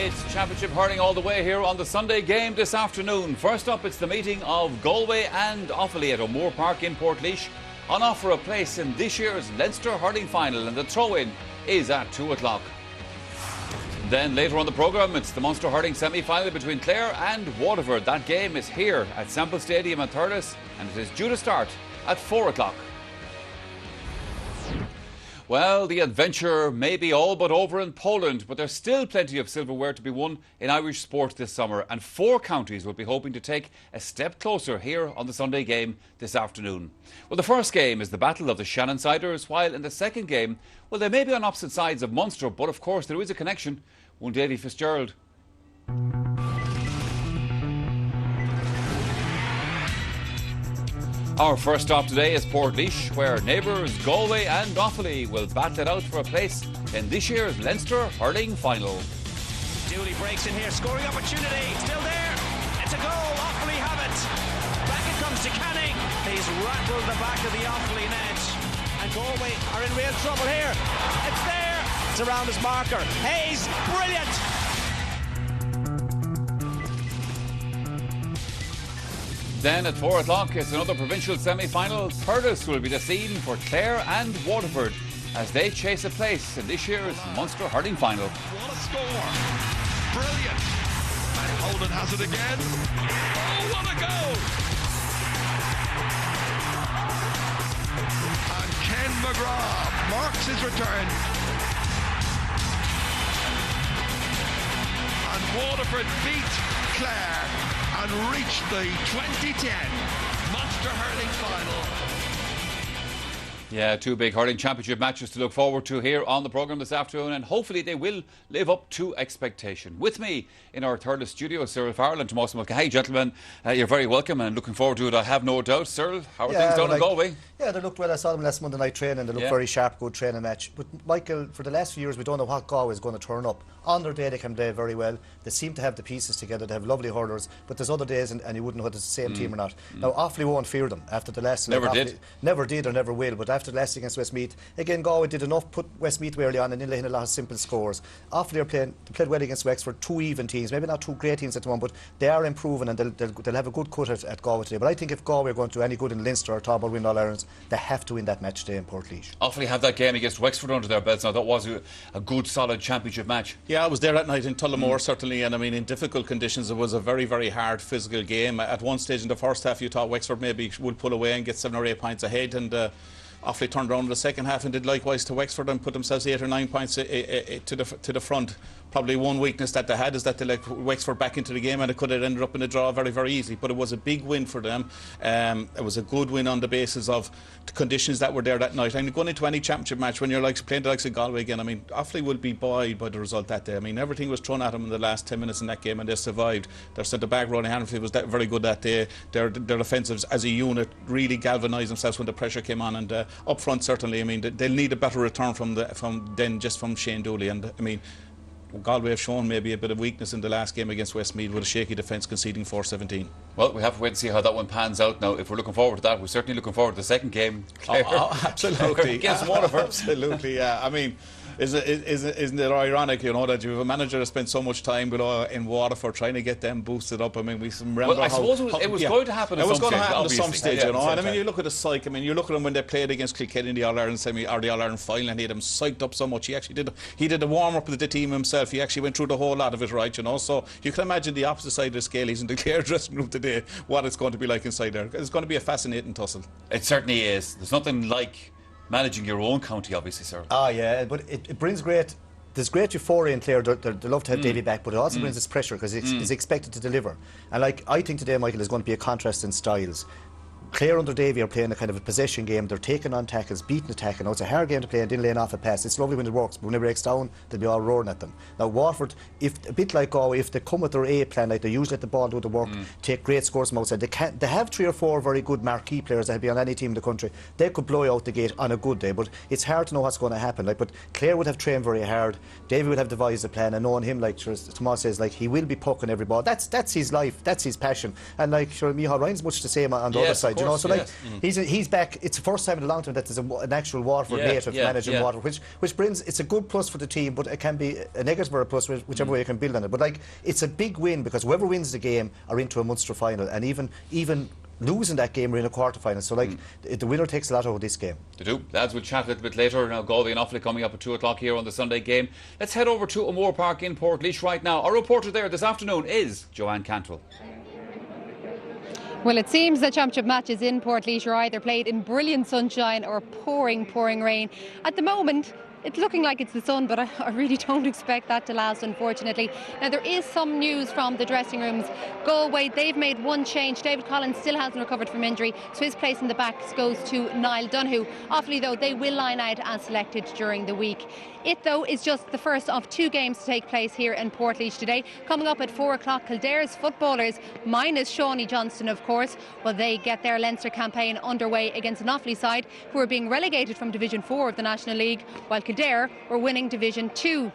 It's Championship Hurling all the way here on the Sunday game this afternoon. First up, it's the meeting of Galway and Offaly at O'Moore Park in Portlaoise. On offer a place in this year's Leinster Hurling Final, and the throw-in is at 2 o'clock. Then later on the programme, it's the Munster Hurling semi-final between Clare and Waterford. That game is here at Semple Stadium in Thurles, and it is due to start at 4 o'clock. Well, the adventure may be all but over in Poland, but there's still plenty of silverware to be won in Irish sport this summer, and 4 counties will be hoping to take a step closer here on the Sunday game this afternoon. Well, the first game is the battle of the Shannonsiders, while in the second game, well, they may be on opposite sides of Munster, but of course there is a connection. One Davy Fitzgerald. Our first stop today is Portlaoise, where neighbours Galway and Offaly will battle it out for a place in this year's Leinster Hurling Final. Dooley breaks in here, scoring opportunity, still there, it's a goal, Offaly have it. Back it comes to Canning, he's rattled the back of the Offaly net, and Galway are in real trouble here. It's there, it's around his marker, Hayes, brilliant. Then at 4 o'clock, it's another provincial semi-final. Thurles will be the scene for Clare and Waterford as they chase a place in this year's Munster Hurling Final. What a score! Brilliant! And Holden has it again. Oh, what a goal! And Ken McGrath marks his return. And Waterford beat Clare and reached the 2010 Munster Hurling Final. Yeah, 2 big hurling championship matches to look forward to here on the programme this afternoon, and hopefully they will live up to expectation. With me in our Thurles studio, Cyril Farrell and Tomas Mulcahy. Hey, gentlemen, you're very welcome and looking forward to it, I have no doubt. Cyril, how are things down in Galway? Yeah, they looked well. I saw them last Monday night training. They looked very sharp, good training match. But Michael, for the last few years, we don't know what Galway is going to turn up. On their day, they can play very well. They seem to have the pieces together. They have lovely hurlers. But there's other days, and you wouldn't know whether it's the same team or not. Now, Offaly won't fear them after the last. Never did or never will. But after the last against Westmeath, again, Galway did enough, put Westmeath early on, and then they had a lot of simple scores. Offaly they played well against Wexford, 2 even teams, maybe not 2 great teams at the moment, but they are improving, and they'll have a good cut at Galway today. But I think if Galway are going to do any good in Leinster or top or win All Irelands, they have to win that match today in Portlaoise. Offaly have that game against Wexford under their belts now. That was a good, solid championship match. Yeah, I was there that night in Tullamore, certainly, and I mean, in difficult conditions, it was a very, very hard physical game. At one stage in the first half, you thought Wexford maybe would pull away and get 7 or 8 points ahead, and Offaly turned around in the second half and did likewise to Wexford and put themselves 8 or 9 points to the front. Probably one weakness that they had is that they let Wexford back into the game, and it could have ended up in a draw very, very easily. But it was a big win for them. It was a good win on the basis of the conditions that were there that night. And going into any championship match, when you're like playing the likes of Galway again, I mean, Offaly will be buoyed by the result that day. I mean, everything was thrown at them in the last 10 minutes in that game, and they survived. Their centre-back, Ronnie Hanfield, was very good that day. Their defensives as a unit really galvanised themselves when the pressure came on, and up front, certainly, I mean, they'll need a better return from Shane Dooley. And I mean, Galway have shown maybe a bit of weakness in the last game against Westmeath with a shaky defence, conceding 4-17. Well, we have to wait and see how that one pans out. Now, if we're looking forward to that, we're certainly looking forward to the second game. Absolutely. Against Waterford. Absolutely, yeah. I mean, isn't it ironic, you know, that you have a manager that spent so much time in Waterford trying to get them boosted up? I mean, we remember. Well, I suppose it was going to happen. It was going to happen at some stage, you know. And I mean, you look at the psych. I mean, you look at them when they played against Kilkenny in the All Ireland semi or the All Ireland final, and he had them psyched up so much. He actually did a warm up with the team himself. He actually went through the whole lot of it, right? You know. So you can imagine the opposite side of the scale. He's in the Clare dressing room today. What it's going to be like inside there. It's going to be a fascinating tussle. It certainly is. There's nothing like managing your own county, obviously, sir. Ah, yeah, but it brings great. There's great euphoria in Clare. They love to have Davy back, but it also brings this pressure because he's expected to deliver. And like I think today, Michael, is going to be a contrast in styles. Clare under Davy are playing a kind of a possession game. They're taking on tackles, beating the tackle. Now, it's a hard game to play and then laying off a pass. It's lovely when it works, but when it breaks down, they'll be all roaring at them. Now, Waterford, a bit like Galway, if they come with their A plan, like they usually let the ball do the work, take great scores from outside. They have 3 or 4 very good marquee players that will be on any team in the country. They could blow you out the gate on a good day, but it's hard to know what's going to happen. Like, but Clare would have trained very hard. Davy would have devised a plan, and knowing him, like Tomas says, like he will be pucking every ball. That's his life. That's his passion. And like, sure, Micheál Ryan's much the same on the other side. you know. So like he's back. It's the first time in a long time that there's an actual Waterford native managing Waterford, which brings, it's a good plus for the team, but it can be a negative or a plus, whichever way you can build on it. But like, it's a big win because whoever wins the game are into a Munster final, and even losing that game or in a quarter-final. So like the winner takes a lot out of this game. They do. Lads, we'll chat a little bit later. Now Galway and Offaly coming up at 2 o'clock here on the Sunday game. Let's head over to O'Moore Park in Portlaoise right now. Our reporter there this afternoon is Joanne Cantwell. Well, it seems the championship matches in Portlaoise are either played in brilliant sunshine or pouring rain. At the moment, it's looking like it's the sun, but I really don't expect that to last, unfortunately. Now, there is some news from the dressing rooms. Galway, they've made one change. David Collins still hasn't recovered from injury, so his place in the backs goes to Niall Donoghue. Offaly, though, they will line out as selected during the week. It, though, is just the first of 2 games to take place here in Portlaoise today. Coming up at 4 o'clock, Kildare's footballers, minus Shawnee Johnston, of course, well, they get their Leinster campaign underway against an Offaly side who are being relegated from Division 4 of the National League, while Kildare were winning Division 2.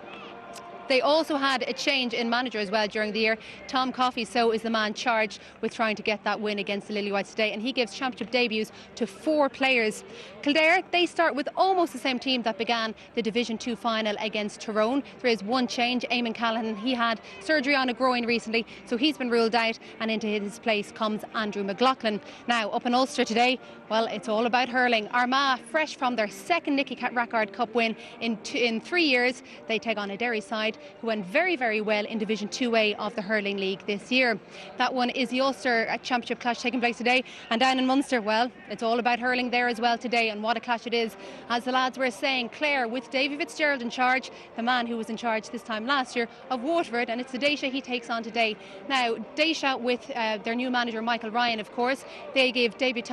They also had a change in manager as well during the year. Tom Coffey, so is the man charged with trying to get that win against the Lily Whites today, and he gives championship debuts to 4 players. Kildare, they start with almost the same team that began the Division 2 final against Tyrone. There is one change. Eamon Callahan, he had surgery on a groin recently, so he's been ruled out, and into his place comes Andrew McLaughlin. Now, up in Ulster today, well, it's all about hurling. Armagh, fresh from their second Nicky Rackard Cup win in 3 years, they take on a Derry side who went very, very well in Division 2A of the Hurling League this year. That one is the Ulster Championship clash taking place today, and down in Munster, well, it's all about hurling there as well today, and what a clash it is. As the lads were saying, Clare with Davy Fitzgerald in charge, the man who was in charge this time last year of Waterford, and it's the Daisha he takes on today. Now, Daisha with their new manager Michael Ryan, of course, they give debuts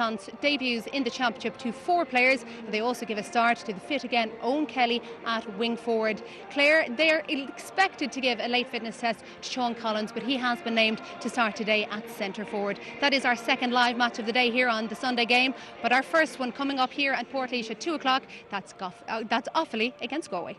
in the championship to 4 players, and they also give a start to the fit again Owen Kelly at wing forward. Clare, they're expected to give a late fitness test to Sean Collins, but he has been named to start today at centre forward. That is our second live match of the day here on the Sunday game, but our first one coming up here at Portlaoise at 2 o'clock, that's Offaly against Galway.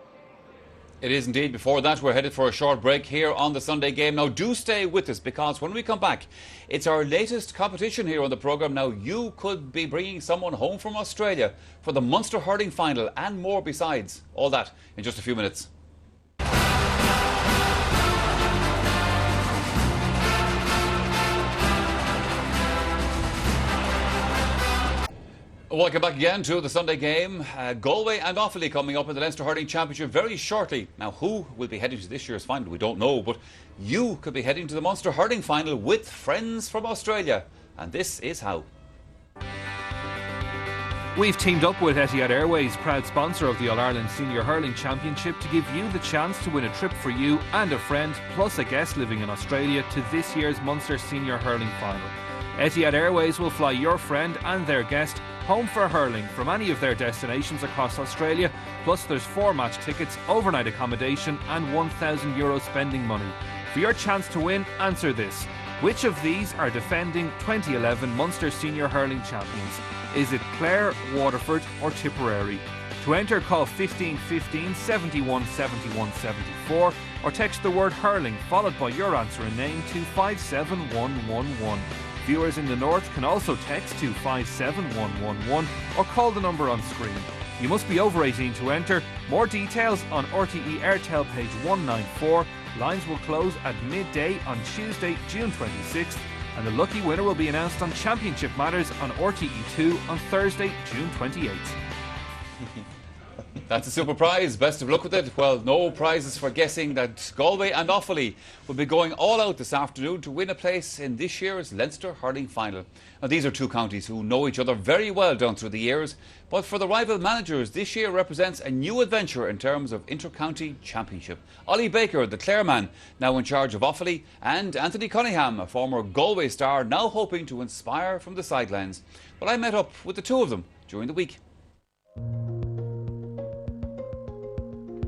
It is indeed. Before that, we're headed for a short break here on the Sunday game. Now, do stay with us, because when we come back, it's our latest competition here on the programme. Now, you could be bringing someone home from Australia for the Munster Hurling Final and more besides. All that in just a few minutes. Welcome back again to the Sunday game. Galway and Offaly coming up in the Leinster Hurling Championship very shortly. Now, who will be heading to this year's final? We don't know, but you could be heading to the Munster Hurling Final with friends from Australia. And this is how. We've teamed up with Etihad Airways, proud sponsor of the All-Ireland Senior Hurling Championship, to give you the chance to win a trip for you and a friend, plus a guest living in Australia, to this year's Munster Senior Hurling Final. Etihad Airways will fly your friend and their guest home for hurling from any of their destinations across Australia, plus there's 4 match tickets, overnight accommodation and €1,000 spending money. For your chance to win, answer this. Which of these are defending 2011 Munster Senior Hurling Champions? Is it Clare, Waterford or Tipperary? To enter, call 1515 71 71 74 or text the word hurling followed by your answer and name to 57111. Viewers in the north can also text to 57111 or call the number on screen. You must be over 18 to enter. More details on RTE Airtel page 194. Lines will close at midday on Tuesday, June 26th, and the lucky winner will be announced on Championship Matters on RTE2 on Thursday, June 28th. That's a super prize. Best of luck with it. Well, no prizes for guessing that Galway and Offaly will be going all out this afternoon to win a place in this year's Leinster Hurling Final. Now, these are 2 counties who know each other very well down through the years, but for the rival managers, this year represents a new adventure in terms of inter-county championship. Ollie Baker, the Clare man, now in charge of Offaly, and Anthony Cunningham, a former Galway star, now hoping to inspire from the sidelines. Well, I met up with the 2 of them during the week.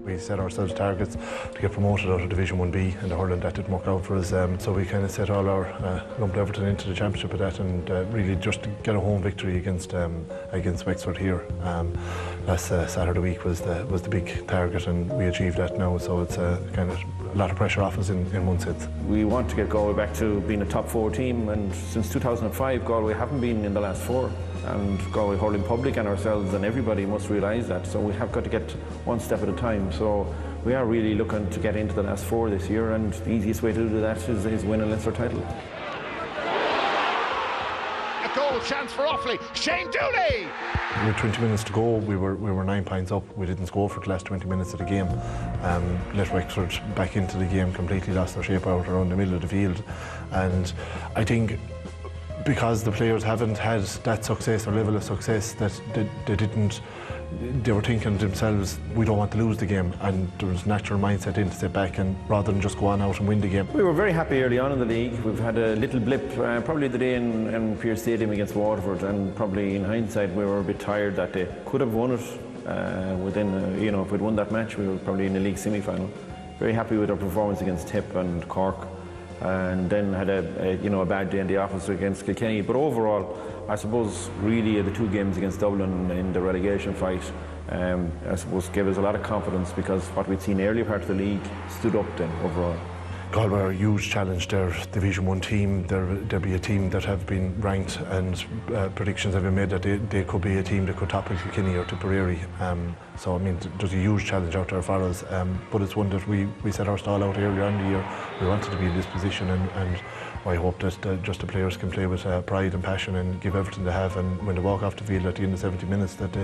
We set ourselves targets to get promoted out of Division 1B in the hurling. That didn't work out for us, so we kind of set all our lumped everything into the championship with that, and really just to get a home victory against Wexford here last Saturday week was the big target, and we achieved that now. So it's kind of a lot of pressure off us in one sense. We want to get Galway back to being a top 4 team, and since 2005 Galway haven't been in the last 4, and Galway.Hurling.Public and ourselves and everybody must realise that, so we have got to get one step at a time. So we are really looking to get into the last 4 this year, and the easiest way to do that is win a Leinster title. Goal chance for Offaly. Shane Dooley. With 20 minutes to go, we were 9 points up. We didn't score for the last 20 minutes of the game. Let Wexford back into the game, completely lost their shape out around the middle of the field. And I think because the players haven't had that success or level of success, that they were thinking to themselves, we don't want to lose the game, and there was a natural mindset in to sit back and rather than just go on out and win the game. We were very happy early on in the league. We've had a little blip, probably the day in Pearse Stadium against Waterford, and probably in hindsight we were a bit tired that day. Could have won it within, if we'd won that match we were probably in the league semi-final. Very happy with our performance against Tip and Cork, and then had a bad day in the office against Kilkenny. But overall, I suppose really the 2 games against Dublin in the relegation fight, I suppose gave us a lot of confidence, because what we'd seen earlier part of the league stood up then overall. Galway are a huge challenge. They're Division 1 team. They'll be a team that have been ranked, and predictions have been made that they could be a team that could topple Kilkenny or Tipperary. So I mean, there's a huge challenge out there for us. But it's one that we set our stall out earlier on in the year. We wanted to be in this position, and I hope that just the players can play with pride and passion and give everything they have. And when they walk off the field at the end of 70 minutes, that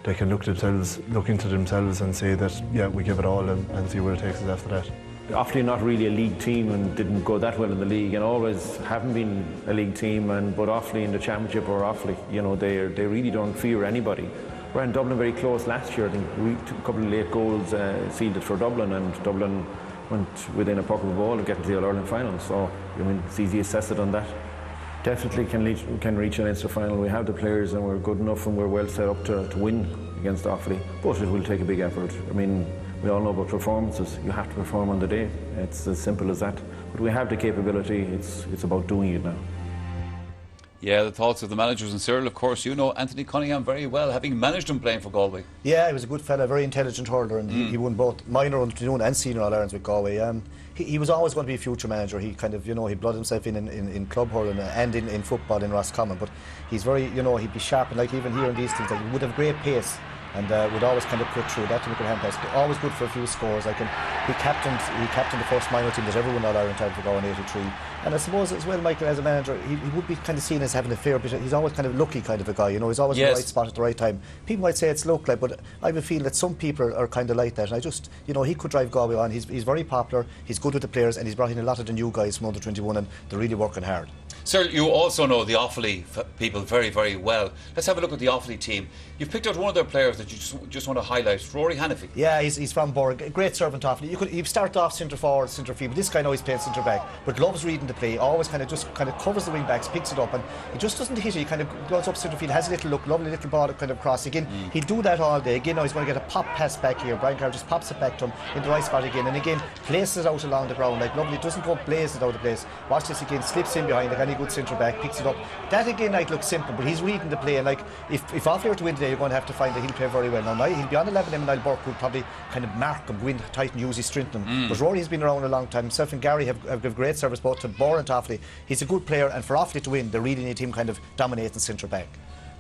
they can look into themselves and say that, yeah, we give it all, and see where it takes us after that. Offaly not really a league team and didn't go that well in the league, and always haven't been a league team, but Offaly in the championship or Offaly, they really don't fear anybody. Ran Dublin very close last year. I think we took a couple of late goals sealed it for Dublin, and Dublin went within a puck of a ball of getting to the All-Ireland final. So I mean, it's easy assessed on that. Definitely can reach an Leinster final. We have the players and we're good enough and we're well set up to win against Offaly, but it will take a big effort. I mean, we all know about performances. You have to perform on the day. It's as simple as that. But we have the capability. It's about doing it now. Yeah, the thoughts of the managers. And Cyril, of course, you know Anthony Cunningham very well, having managed him playing for Galway. Yeah, he was a good fella, very intelligent hurler, and he won both minor and senior All-Irelands with Galway. He was always going to be a future manager. He kind of, he bloodshed himself in club hurling and in football in Roscommon. But he's very, he'd be sharp, and like even here in these things, like, he would have great pace. And would always kind of put through that to make a hand pass. Always good for a few scores. Like, he captained the first minor team that ever won All-Ireland title for Galway in '83. And I suppose as well, Michael, as a manager, he would be kind of seen as having a fair bit. He's always kind of lucky kind of a guy. He's always in the right spot at the right time. People might say it's luck, like, but I would feel that some people are kind of like that. And I just, he could drive Galway on. He's very popular. He's good with the players, and he's brought in a lot of the new guys from under 21, and they're really working hard. Sir, you also know the Offaly people very, very well. Let's have a look at the Offaly team. You've picked out one of their players that you just want to highlight, Rory Hannafy. Yeah, he's from Borg. Great servant Offaly. He'd start off centre forward, centre field, but this guy now he's playing centre back, but loves reading the play. Always kind of covers the wing backs, picks it up, and he just doesn't hit it. He kind of goes up centre field, has a little look, lovely little ball kind of cross. Again, he'd do that all day. Again, now he's going to get a pop pass back here. Brian Carr just pops it back to him in the right spot again, and again places it out along the ground like lovely. Doesn't go blazing out of place. Watch this again, slips in behind like any good centre back, picks it up. That again might look simple, but he's reading the play, and like if Offaly were to win today, you're going to have to find that he'll play very well. Now he'll be on 11, and Niall Burke will probably kind of mark him, go in tight and use his strength on him. But Rory has been around a long time. Himself and Gary have given great service both to Bor and to Offaly. He's a good player, and for Offaly to win, they really need him kind of dominating centre back.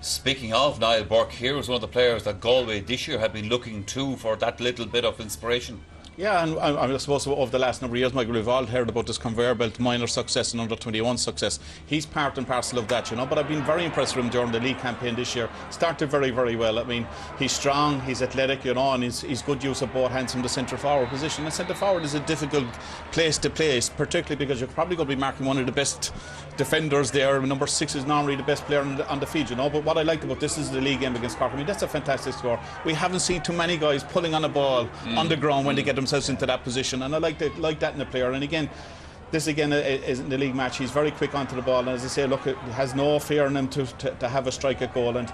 Speaking of Niall Burke, here was one of the players that Galway this year have been looking to for that little bit of inspiration. Yeah, and I suppose over the last number of years, Michael, we've all heard about this conveyor belt minor success and under 21 success. He's part and parcel of that, but I've been very impressed with him during the league campaign this year. Started very, very well. I mean, he's strong, he's athletic, and he's good use of both hands from the centre forward position. And centre forward is a difficult place to place, particularly because you're probably going to be marking one of the best defenders there. Number 6 is normally the best player on the field, But what I liked about this is the league game against Cork. I mean, that's a fantastic score. We haven't seen too many guys pulling on a ball on the ground when they get themselves into that position, and I like that in the player. And again, this again is in the league match. He's very quick onto the ball, and as I say, look, it has no fear in him to have a strike at goal. And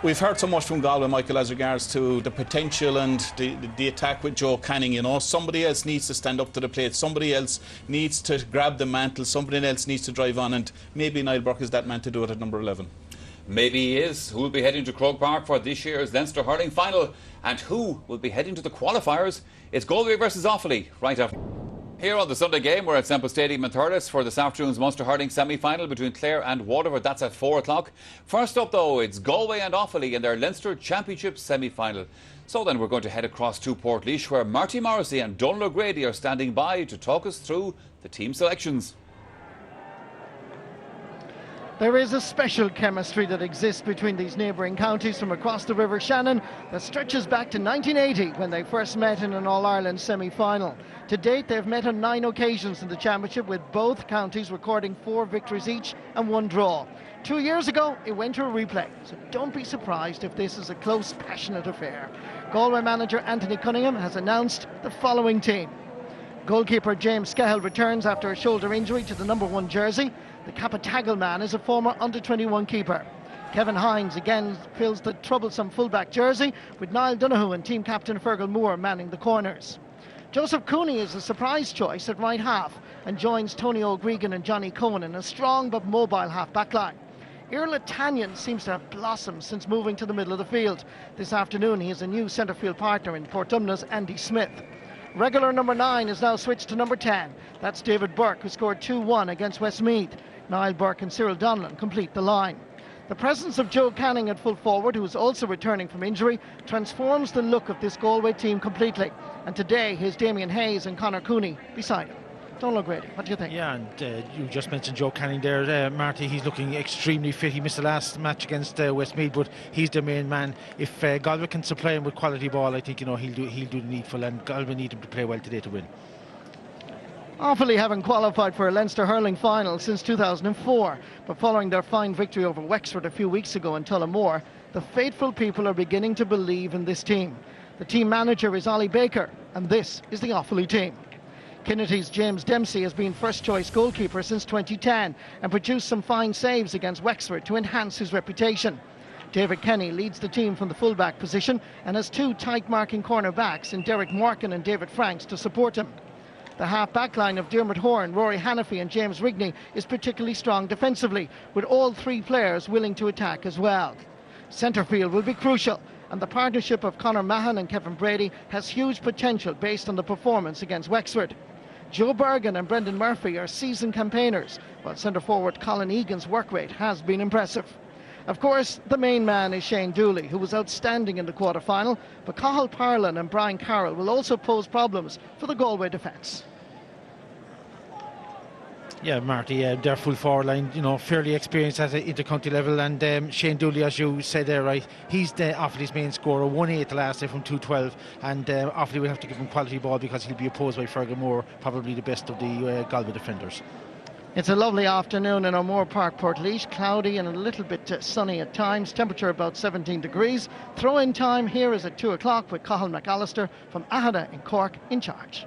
we've heard so much from Galway, Michael, as regards to the potential and the attack with Joe Canning. Somebody else needs to stand up to the plate. Somebody else needs to grab the mantle. Somebody else needs to drive on, and maybe Niall Burke is that man to do it at number 11. Maybe he is. Who will be heading to Croke Park for this year's Leinster Hurling Final, and who will be heading to the qualifiers? It's Galway versus Offaly right after. Here on the Sunday game, we're at Semple Stadium in Thurles for this afternoon's Munster Hurling semi-final between Clare and Waterford. That's at 4 o'clock. First up, though, it's Galway and Offaly in their Leinster Championship semi-final. So then we're going to head across to Portlaoise, where Marty Morrissey and Donal O'Grady are standing by to talk us through the team selections. There is a special chemistry that exists between these neighbouring counties from across the River Shannon that stretches back to 1980 when they first met in an All-Ireland semi-final. To date, they've met on 9 occasions in the championship, with both counties recording 4 victories each and 1 draw. 2 years ago, it went to a replay, so don't be surprised if this is a close, passionate affair. Galway manager Anthony Cunningham has announced the following team. Goalkeeper James Scahill returns after a shoulder injury to the number 1 jersey. The Capatagal man is a former under-21 keeper. Kevin Hines again fills the troublesome fullback jersey, with Niall Donoghue and team captain Fergal Moore manning the corners. Joseph Cooney is a surprise choice at right half and joins Tony O'Gregan and Johnny Cohen in a strong but mobile half back line. Irla Tanyan seems to have blossomed since moving to the middle of the field. This afternoon he has a new centre field partner in Portumna's Andy Smith. Regular number 9 is now switched to number 10. That's David Burke, who scored 2-1 against Westmeath. Niall Burke and Cyril Donlan complete the line. The presence of Joe Canning at full forward, who is also returning from injury, transforms the look of this Galway team completely. And today, here's Damien Hayes and Conor Cooney beside him. Donal O'Grady, what do you think? Yeah, and you just mentioned Joe Canning there, Marty. He's looking extremely fit. He missed the last match against Westmeath, but he's the main man. If Galway can supply him with quality ball, I think he'll do the needful, and Galway need him to play well today to win. Offaly haven't qualified for a Leinster hurling final since 2004, but following their fine victory over Wexford a few weeks ago in Tullamore, the faithful people are beginning to believe in this team. The team manager is Ollie Baker, and this is the Offaly team. Kinnity's James Dempsey has been first-choice goalkeeper since 2010 and produced some fine saves against Wexford to enhance his reputation. David Kenny leads the team from the full-back position and has 2 tight-marking cornerbacks in Derek Morgan and David Franks to support him. The half-back line of Diarmuid Horn, Rory Hannafy and James Rigney is particularly strong defensively, with all 3 players willing to attack as well. Centre field will be crucial, and the partnership of Conor Mahan and Kevin Brady has huge potential based on the performance against Wexford. Joe Bergen and Brendan Murphy are seasoned campaigners, while centre-forward Colin Egan's work rate has been impressive. Of course, the main man is Shane Dooley, who was outstanding in the quarter-final, but Cathal Parlin and Brian Carroll will also pose problems for the Galway defence. Yeah, Marty, their full forward line, fairly experienced at the inter-county level, and Shane Dooley, as you said there, right, he's the Offaly's main scorer, 1-8 the last day from 2-12, and Offaly will have to give him quality ball because he'll be opposed by Fergal Moore, probably the best of the Galway defenders. It's a lovely afternoon in O'Moore Park, Portlaoise, cloudy and a little bit sunny at times, temperature about 17 degrees. Throw-in time here is at 2 o'clock with Cathal McAllister from Ahada in Cork in charge.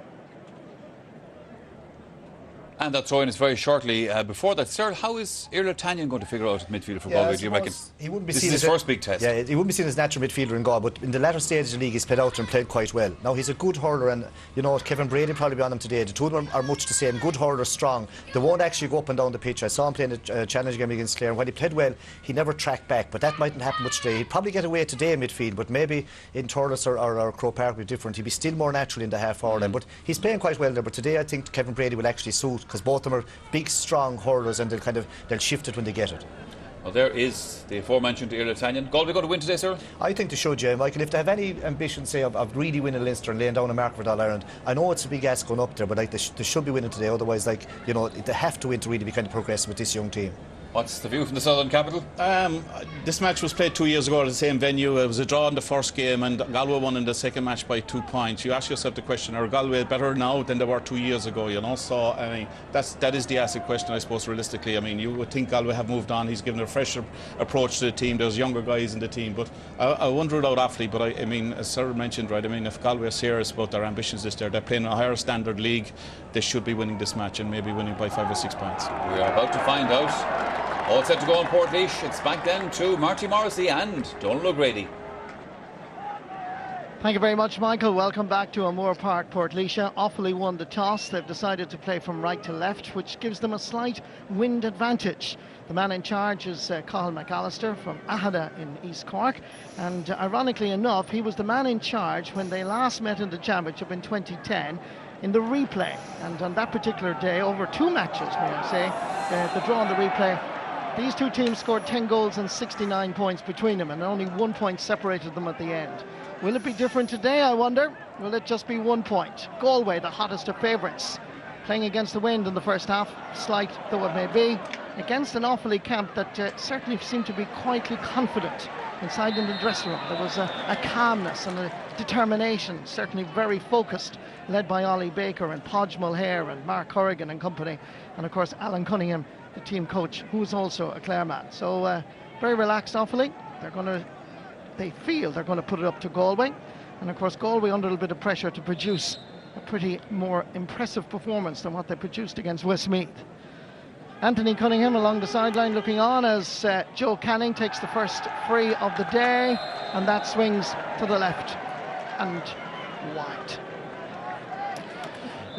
And that throw-in is very shortly. Before that, sir, how is Irla Tanyan going to figure out midfield for Galway? Do you reckon? He wouldn't be this seen is his first big test. Yeah, he wouldn't be seen as natural midfielder in Galway, but in the latter stages of the league, he's played out and played quite well. Now, he's a good hurler, and Kevin Brady probably be on him today. The two of them are much the same. Good hurlers, strong. They won't actually go up and down the pitch. I saw him playing a challenge game against Clare, and when he played well, he never tracked back, but that mightn't happen much today. He'd probably get away today in midfield, but maybe in Thurles or Croke Park would be different. He'd be still more natural in the half-forward line, but he's playing quite well there. But today, I think Kevin Brady will actually suit, because both of them are big, strong hurlers, and they'll shift it when they get it. Well, there is the aforementioned Irla Tanyan. Galway going to win today, sir? I think they should, Jay. Michael, if they have any ambition, say, of really winning Leinster and laying down a mark for All-Ireland, I know it's a big ask going up there, but they should be winning today. Otherwise, they have to win to really be kind of progressive with this young team. What's the view from the Southern Capital? This match was played 2 years ago at the same venue. It was a draw in the first game, and Galway won in the second match by 2 points. You ask yourself the question, are Galway better now than they were 2 years ago? So I mean, that is the acid question, I suppose, realistically. I mean, you would think Galway have moved on. He's given a fresher approach to the team. There's younger guys in the team, but I wonder about Offaly. But I mean, as Sir mentioned, right, I mean, if Galway are serious about their ambitions this year, they're playing a higher standard league, they should be winning this match, and maybe winning by 5 or 6 points. We are about to find out. All set to go on Portlaoise. It's back then to Marty Morrissey and Donal O'Grady. Thank you very much, Michael. Welcome back to O'Moore Park, Portlaoise. Offaly won the toss. They've decided to play from right to left, which gives them a slight wind advantage. The man in charge is Cathal McAllister from Ahada in East Cork, and ironically enough, he was the man in charge when they last met in the championship in 2010. in the replay. And on that particular day, over 2 matches, may I say, the draw on the replay, these two teams scored 10 goals and 69 points between them, and only 1 point separated them at the end. Will it be different today, I wonder? Will it just be 1 point? Galway, the hottest of favourites, playing against the wind in the first half, slight though it may be, against an Offaly camp that certainly seemed to be quietly confident inside in the dressing room. There was a calmness and a determination, certainly very focused, led by Ollie Baker and Podge Mulhare and Mark Corrigan and company, and of course Alan Cunningham, the team coach, who's also a Clare man. So very relaxed Offaly. They feel they're going to put it up to Galway, and of course Galway under a little bit of pressure to produce a pretty more impressive performance than what they produced against Westmeath. Anthony Cunningham along the sideline looking on as Joe Canning takes the first free of the day, and that swings to the left and wide.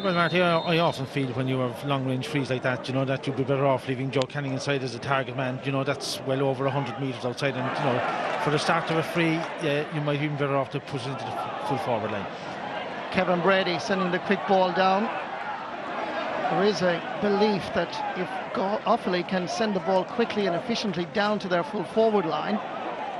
Well, Marty, I often feel when you have long-range frees like that, you know, that you'd be better off leaving Joe Canning inside as a target man. You know, that's well over 100 metres outside, and you know, for the start of a free, you might be even better off to push it into the full forward line. Kevin Brady sending the quick ball down. There is a belief that if Offaly can send the ball quickly and efficiently down to their full forward line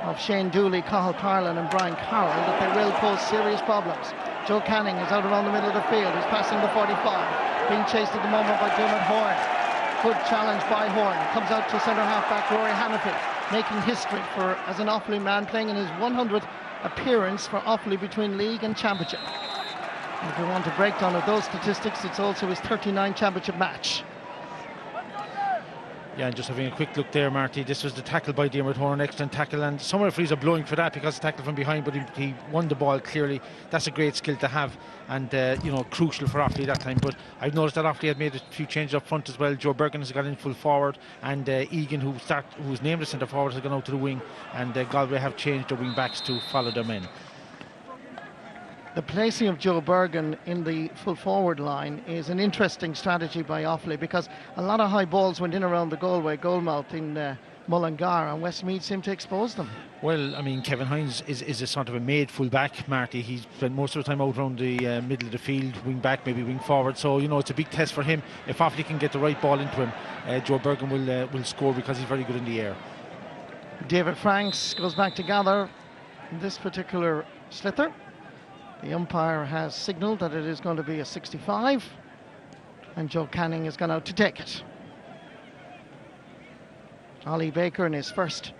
of Shane Dooley, Cathal Parlin and Brian Carroll, that they will pose serious problems. Joe Canning is out around the middle of the field. He's passing the 45, being chased at the moment by Dermot Horn. Good challenge by Horn. Comes out to centre half back Rory Hannafin, making history as an Offaly man, playing in his 100th appearance for Offaly between league and championship. And if we want a breakdown of those statistics, it's also his 39th championship match. Yeah, and just having a quick look there, Marty, this was the tackle by Dermot Horn, excellent tackle, and some referees are blowing for that because tackle from behind, but he won the ball clearly. That's a great skill to have, and you know, crucial for Offaly that time. But I've noticed that Offaly had made a few changes up front as well. Joe Bergen has got in full forward, and Egan, who's named as centre forward, has gone out to the wing, and Galway have changed their wing backs to follow their men. The placing of Joe Bergen in the full forward line is an interesting strategy by Offaly, because a lot of high balls went in around the Galway goalmouth in Mullingar, and Westmeath seemed to expose them. Well, I mean, Kevin Hines is a sort of a made full back, Marty. He's spent most of the time out around the middle of the field, wing back, maybe wing forward. So, you know, it's a big test for him. If Offaly can get the right ball into him, Joe Bergen will score, because he's very good in the air. David Franks goes back to gather this particular slither. The umpire has signalled that it is going to be a 65, and Joe Canning has gone out to take it. Ollie Baker in his first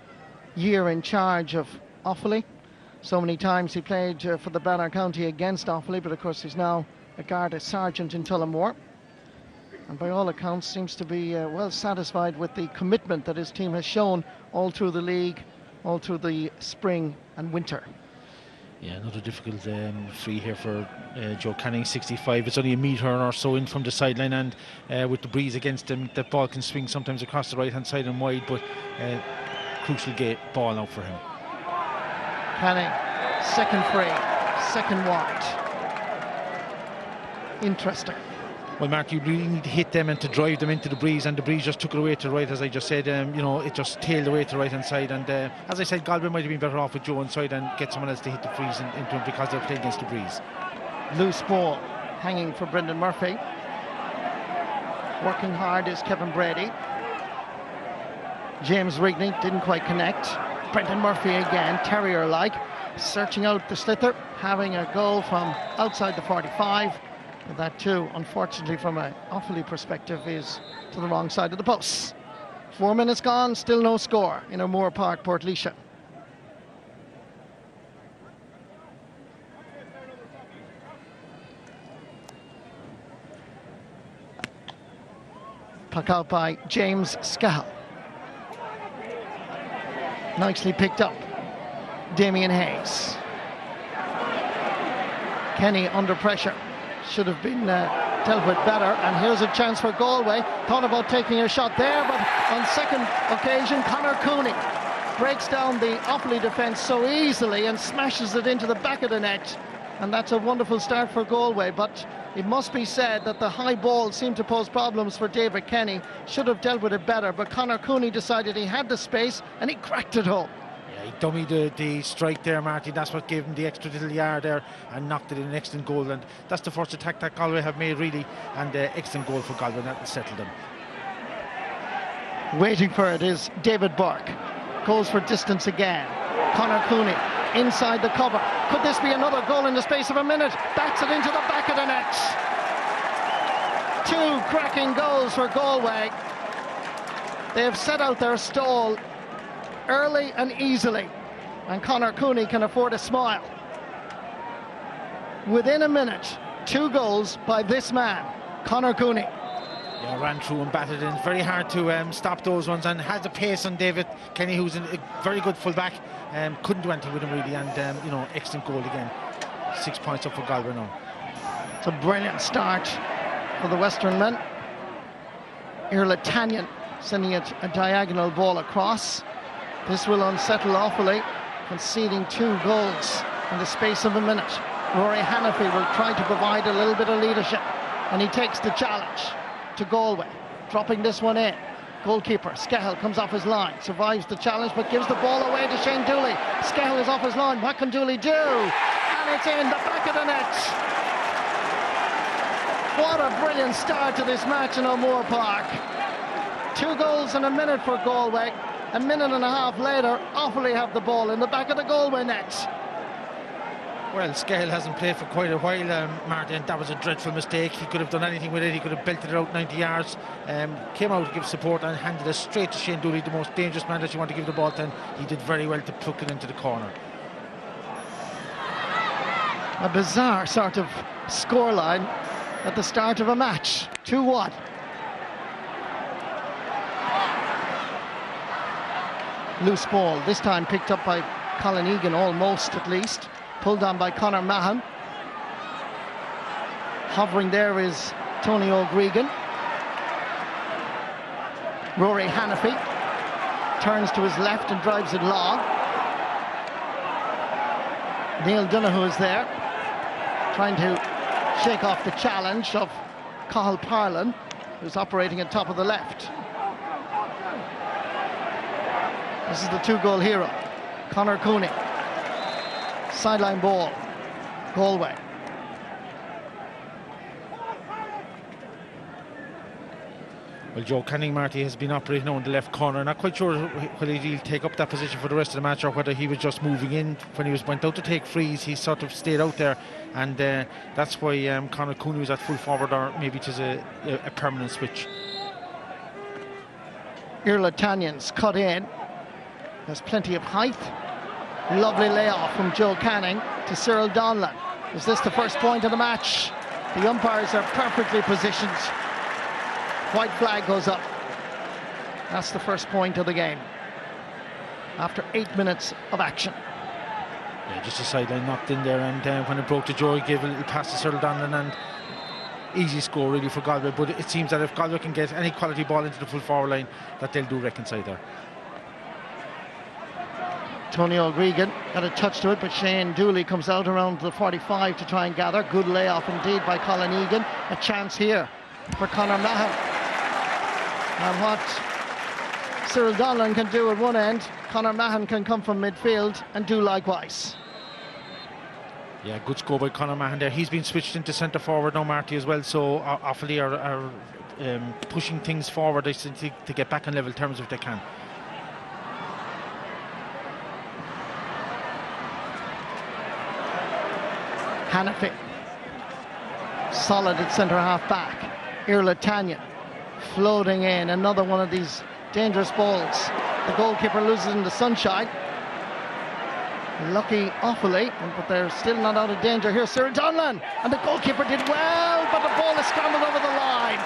year in charge of Offaly. So many times he played for the Banner County against Offaly, but of course he's now a Garda sergeant in Tullamore. And by all accounts seems to be well satisfied with the commitment that his team has shown all through the league, all through the spring and winter. Yeah, another difficult free here for Joe Canning, 65. It's only a metre or so in from the sideline, and with the breeze against him, the ball can swing sometimes across the right-hand side and wide, but crucial ball now for him. Canning, second free, second wide. Interesting. Well, Mark, you really need to hit them and to drive them into the breeze, and the breeze just took it away to the right, as I just said. You know, it just tailed away to the right-hand side, and as I said, Galway might have been better off with Joe inside and get someone else to hit the freeze into him, because they're playing against the breeze. Loose ball hanging for Brendan Murphy. Working hard is Kevin Brady. James Rigney didn't quite connect. Brendan Murphy again, terrier-like, searching out the slither, having a goal from outside the 45. That too, unfortunately, from an Offaly perspective, is to the wrong side of the post. 4 minutes gone, still no score in O'Moore Park, Portlaoise. Puck out by James Scahill. Nicely picked up. Damien Hayes. Kenny under pressure. Should have been dealt with better, and here's a chance for Galway. Thought about taking a shot there, but on second occasion Conor Cooney breaks down the Offaly defence so easily and smashes it into the back of the net, and that's a wonderful start for Galway. But it must be said that the high ball seemed to pose problems for David Kenny. Should have dealt with it better, but Conor Cooney decided he had the space and he cracked it home. He dummied the strike there, Marty. That's what gave him the extra little yard there and knocked it in an excellent goal. And that's the first attack that Galway have made, really. And excellent goal for Galway. That will settle them. Waiting for it is David Burke. Goes for distance again. Conor Cooney inside the cover. Could this be another goal in the space of a minute? Bats it into the back of the net. 2 cracking goals for Galway. They have set out their stall early and easily, and Conor Cooney can afford a smile. Within a minute, 2 goals by this man, Conor Cooney. Yeah, ran through and batted in. Very hard to stop those ones, and has the pace on David Kenny, who's a very good full-back. Couldn't do anything with him really, and excellent goal again. 6 points up for Galway now. It's a brilliant start for the Western men. Irla Tanyan sending it a diagonal ball across. This will unsettle Offaly, conceding 2 goals in the space of a minute. Rory Hannafy will try to provide a little bit of leadership, and he takes the challenge to Galway, dropping this one in. Goalkeeper Skehill comes off his line, survives the challenge but gives the ball away to Shane Dooley. Skehill is off his line. What can Dooley do? And it's in the back of the net. What a brilliant start to this match in O'Moore Park. 2 goals in a minute for Galway. A minute and a half later, Offaly have the ball in the back of the Galway net. Well, Skehill hasn't played for quite a while, Martin. That was a dreadful mistake. He could have done anything with it. He could have belted it out 90 yards. Came out to give support and handed it straight to Shane Dooley, the most dangerous man that you want to give the ball to. And he did very well to pluck it into the corner. A bizarre sort of scoreline at the start of a match. 2-1. Loose ball, this time picked up by Colin Egan, almost at least. Pulled on by Conor Mahan. Hovering there is Tony O'Gregan. Rory Hannafy turns to his left and drives it long. Neil Donoghue is there, trying to shake off the challenge of Cathal Parlin, who's operating at top of the left. This is the 2-goal hero, Conor Cooney. Sideline ball, Galway. Well, Joe Canning, Marty, has been operating now in the left corner. Not quite sure whether he'll take up that position for the rest of the match or whether he was just moving in. When he went out to take frees, he sort of stayed out there, and that's why Conor Cooney was at full forward, or maybe it is a permanent switch. Irla Tanyan's cut in. There's plenty of height. Lovely layoff from Joe Canning to Cyril Donlan. Is this the first point of the match? The umpires are perfectly positioned. White flag goes up. That's the first point of the game after 8 minutes of action. Yeah, just a sideline knocked in there, and when it broke to Joe, he gave a little pass to Cyril Donlan, and easy score really for Galway. But it seems that if Galway can get any quality ball into the full forward line, that they'll do reconcile there. Tony O'Gregan got a touch to it, but Shane Dooley comes out around the 45 to try and gather. Good layoff indeed by Colin Egan. A chance here for Conor Mahan. And what Cyril Donlan can do at one end, Conor Mahan can come from midfield and do likewise. Yeah, good score by Conor Mahan there. He's been switched into centre forward now, Marty, as well. So Offaly are pushing things forward, I think, to get back on level terms if they can. Hannafy, solid at centre half back. Irla Tanyan floating in, another one of these dangerous balls. The goalkeeper loses in the sunshine. Lucky Offaly, but they're still not out of danger here. Cyril Donlan, and the goalkeeper did well, but the ball is scrambled over the line.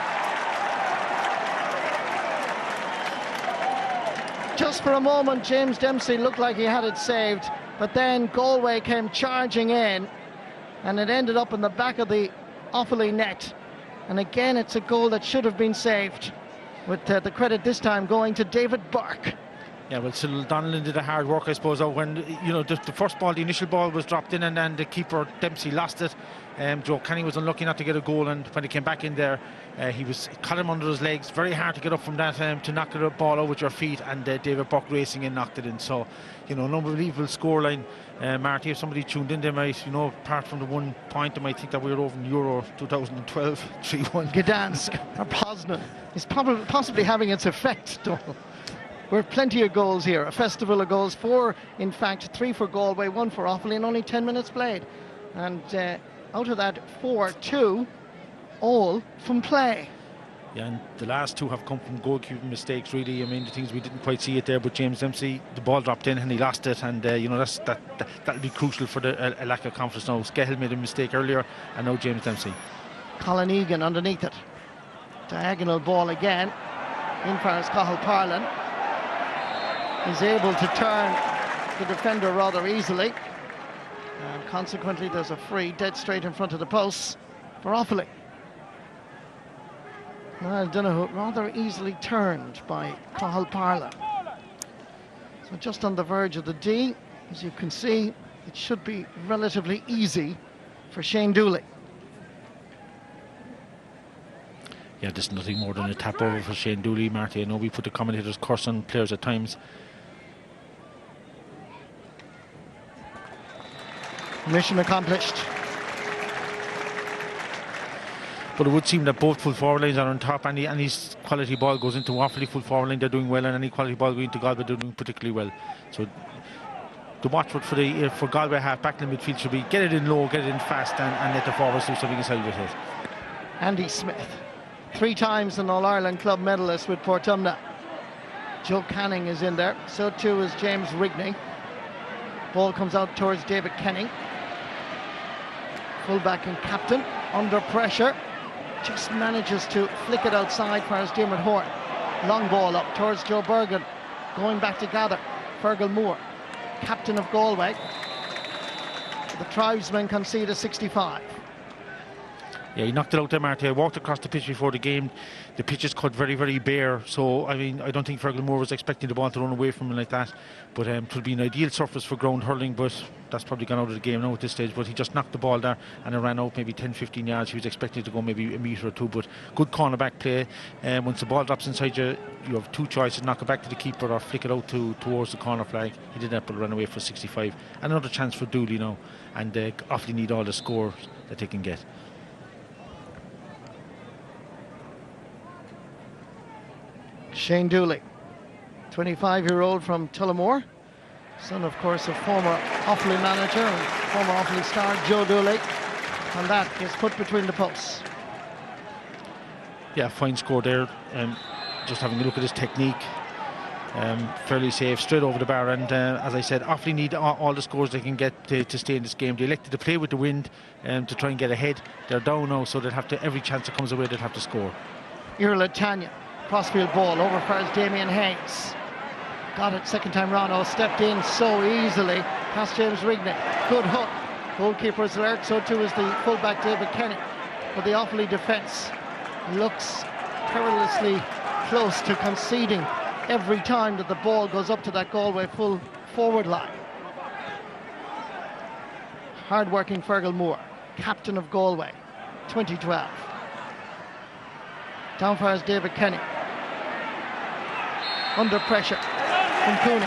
Just for a moment, James Dempsey looked like he had it saved, but then Galway came charging in, and it ended up in the back of the Offaly net. And again, it's a goal that should have been saved, with the credit this time going to David Burke. Yeah, well, Cyril Donnellan did a hard work, I suppose, when the first ball, the initial ball was dropped in, and then the keeper Dempsey lost it. Joe Canning was unlucky not to get a goal, and when he came back in there, he caught him under his legs. Very hard to get up from that to knock the ball out with your feet, and David Buck racing in knocked it in. So, an unbelievable scoreline. Marty, if somebody tuned in, they might, apart from the 1 point, they might think that we were over in Euro 2012 3-1. Gdansk or Poznan is possibly having its effect, Donald. We're plenty of goals here, a festival of goals. 4, in fact, 3 for Galway, 1 for Offaly, and only 10 minutes played. And out of that 4-2, all from play. Yeah, and the last 2 have come from goalkeeping mistakes, really. I mean, the things we didn't quite see it there, but James Dempsey, the ball dropped in and he lost it, and that'll be crucial for a lack of confidence now. Skehill made a mistake earlier, and now James Dempsey. Colin Egan underneath it. Diagonal ball again. In far as Cathal Parlin. Is able to turn the defender rather easily, and consequently there's a free dead straight in front of the posts for Offaly. Niall Donoghue rather easily turned by Cathal Parlin. So just on the verge of the D, as you can see, it should be relatively easy for Shane Dooley. Yeah, there's nothing more than a tap over for Shane Dooley, Marty. I know we put the commentators' curse on players at times. Mission accomplished. But it would seem that both full forward lines are on top. Any quality ball goes into Offaly full forward line, they're doing well, and any quality ball going into Galway, they're doing particularly well. So the watchword for Galway half back in the midfield should be get it in low, get it in fast, and let the forwards do something inside with it. Andy Smith, 3 times an All-Ireland club medalist with Portumna. Joe Canning is in there, so too is James Rigney. Ball comes out towards David Kenning. Fullback and captain, under pressure. Just manages to flick it outside for Dermot Horn. Long ball up towards Joe Bergen. Going back to gather. Fergal Moore, captain of Galway. The tribesmen concede a 65. Yeah, he knocked it out there, Marty. I walked across the pitch before the game. The pitch is cut very, very bare. So, I mean, I don't think Fergal Moore was expecting the ball to run away from him like that. But it would be an ideal surface for ground hurling, but that's probably gone out of the game now at this stage. But he just knocked the ball there and it ran out maybe 10-15 yards. He was expecting to go maybe a metre or 2. But good cornerback play. Once the ball drops inside you, you have 2 choices: knock it back to the keeper or flick it out towards the corner flag. He did that, but ran away for 65. And another chance for Dooley now. And Offaly need all the scores that they can get. Shane Dooley, 25-year-old from Tullamore, son, of course, of former Offaly manager and former Offaly star Joe Dooley, and that is put between the posts. Yeah, fine score there. Just having a look at his technique, fairly safe, straight over the bar. And as I said, Offaly need all the scores they can get to stay in this game. They elected to play with the wind to try and get ahead. They're down now, so they'll have to, every chance that comes away, they'll have to score. Irla Tanya. Crossfield ball over for Damien Haynes. Got it second time round. Oh, stepped in so easily past James Rigney. Good hook. Goalkeeper's alert. So too is the fullback David Kenny. But the Offaly defence looks perilously close to conceding every time that the ball goes up to that Galway full forward line. Hard-working Fergal Moore, captain of Galway, 2012. Down fires David Kenny. Under pressure from Cooney.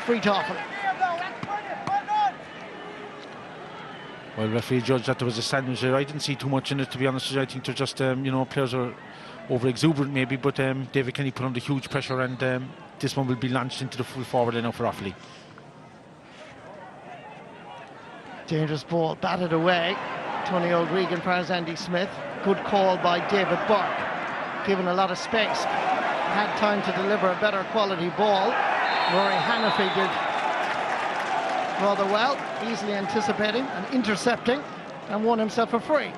Free to Offaly. Well, referee judged that there was a sandwich there. I didn't see too much in it, to be honest with you. I think they're just, players are over-exuberant maybe, but David Kenny put under huge pressure, and this one will be launched into the full forward line now for Offaly. Dangerous ball, batted away. Tony O'Regan fires Andy Smith. Good call by David Burke. Given a lot of space. Had time to deliver a better quality ball. Rory Hannafy did rather well, easily anticipating and intercepting, and won himself a free.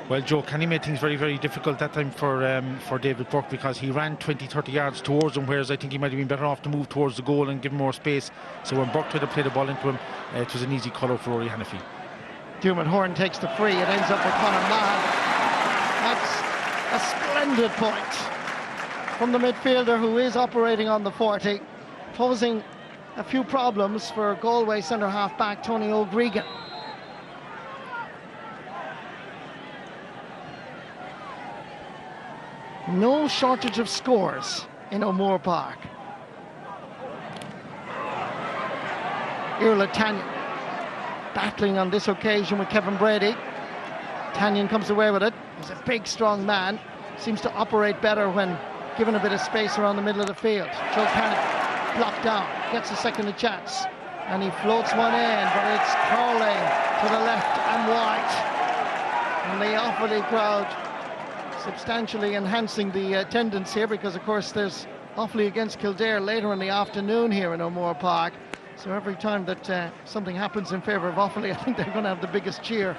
Well, Joe Kenny made things very, very difficult that time for David Burke, because he ran 20-30 yards towards him, whereas I think he might have been better off to move towards the goal and give him more space. So when Burke tried to play the ball into him, it was an easy call-out for Rory Hannafy. Dermot Horn takes the free. It ends up with Conor Mahan. That's a splendid point from the midfielder who is operating on the 40, posing a few problems for Galway centre-half back Tony O'Gregan. No shortage of scores in O'Moore Park. Irla Tanyan battling on this occasion with Kevin Brady. Tanyan comes away with it. He's a big, strong man. Seems to operate better when given a bit of space around the middle of the field. Joe Cannon blocked down, gets a second chance, and he floats one in, but it's curling to the left and wide. And the Offaly crowd substantially enhancing the attendance here, because of course there's Offaly against Kildare later in the afternoon here in O'Moore Park. So every time that something happens in favour of Offaly, I think they're going to have the biggest cheer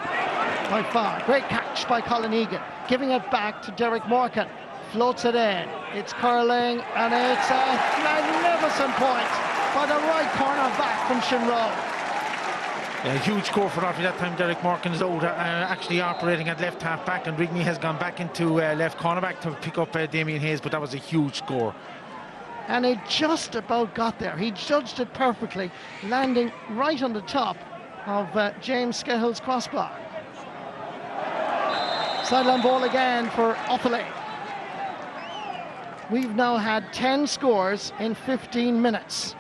by far. Great catch by Colin Egan, giving it back to Derek Morgan. Floats it in. It's curling, and it's a magnificent point by the right corner back from Shinroe. A huge score for Offaly that time. Derek Morgan is out, actually operating at left half back, and Rigney has gone back into left cornerback to pick up Damien Hayes, but that was a huge score. And he just about got there. He judged it perfectly, landing right on the top of James Skehill's crossbar. Sideline ball again for Offaly. We've now had 10 scores in 15 minutes.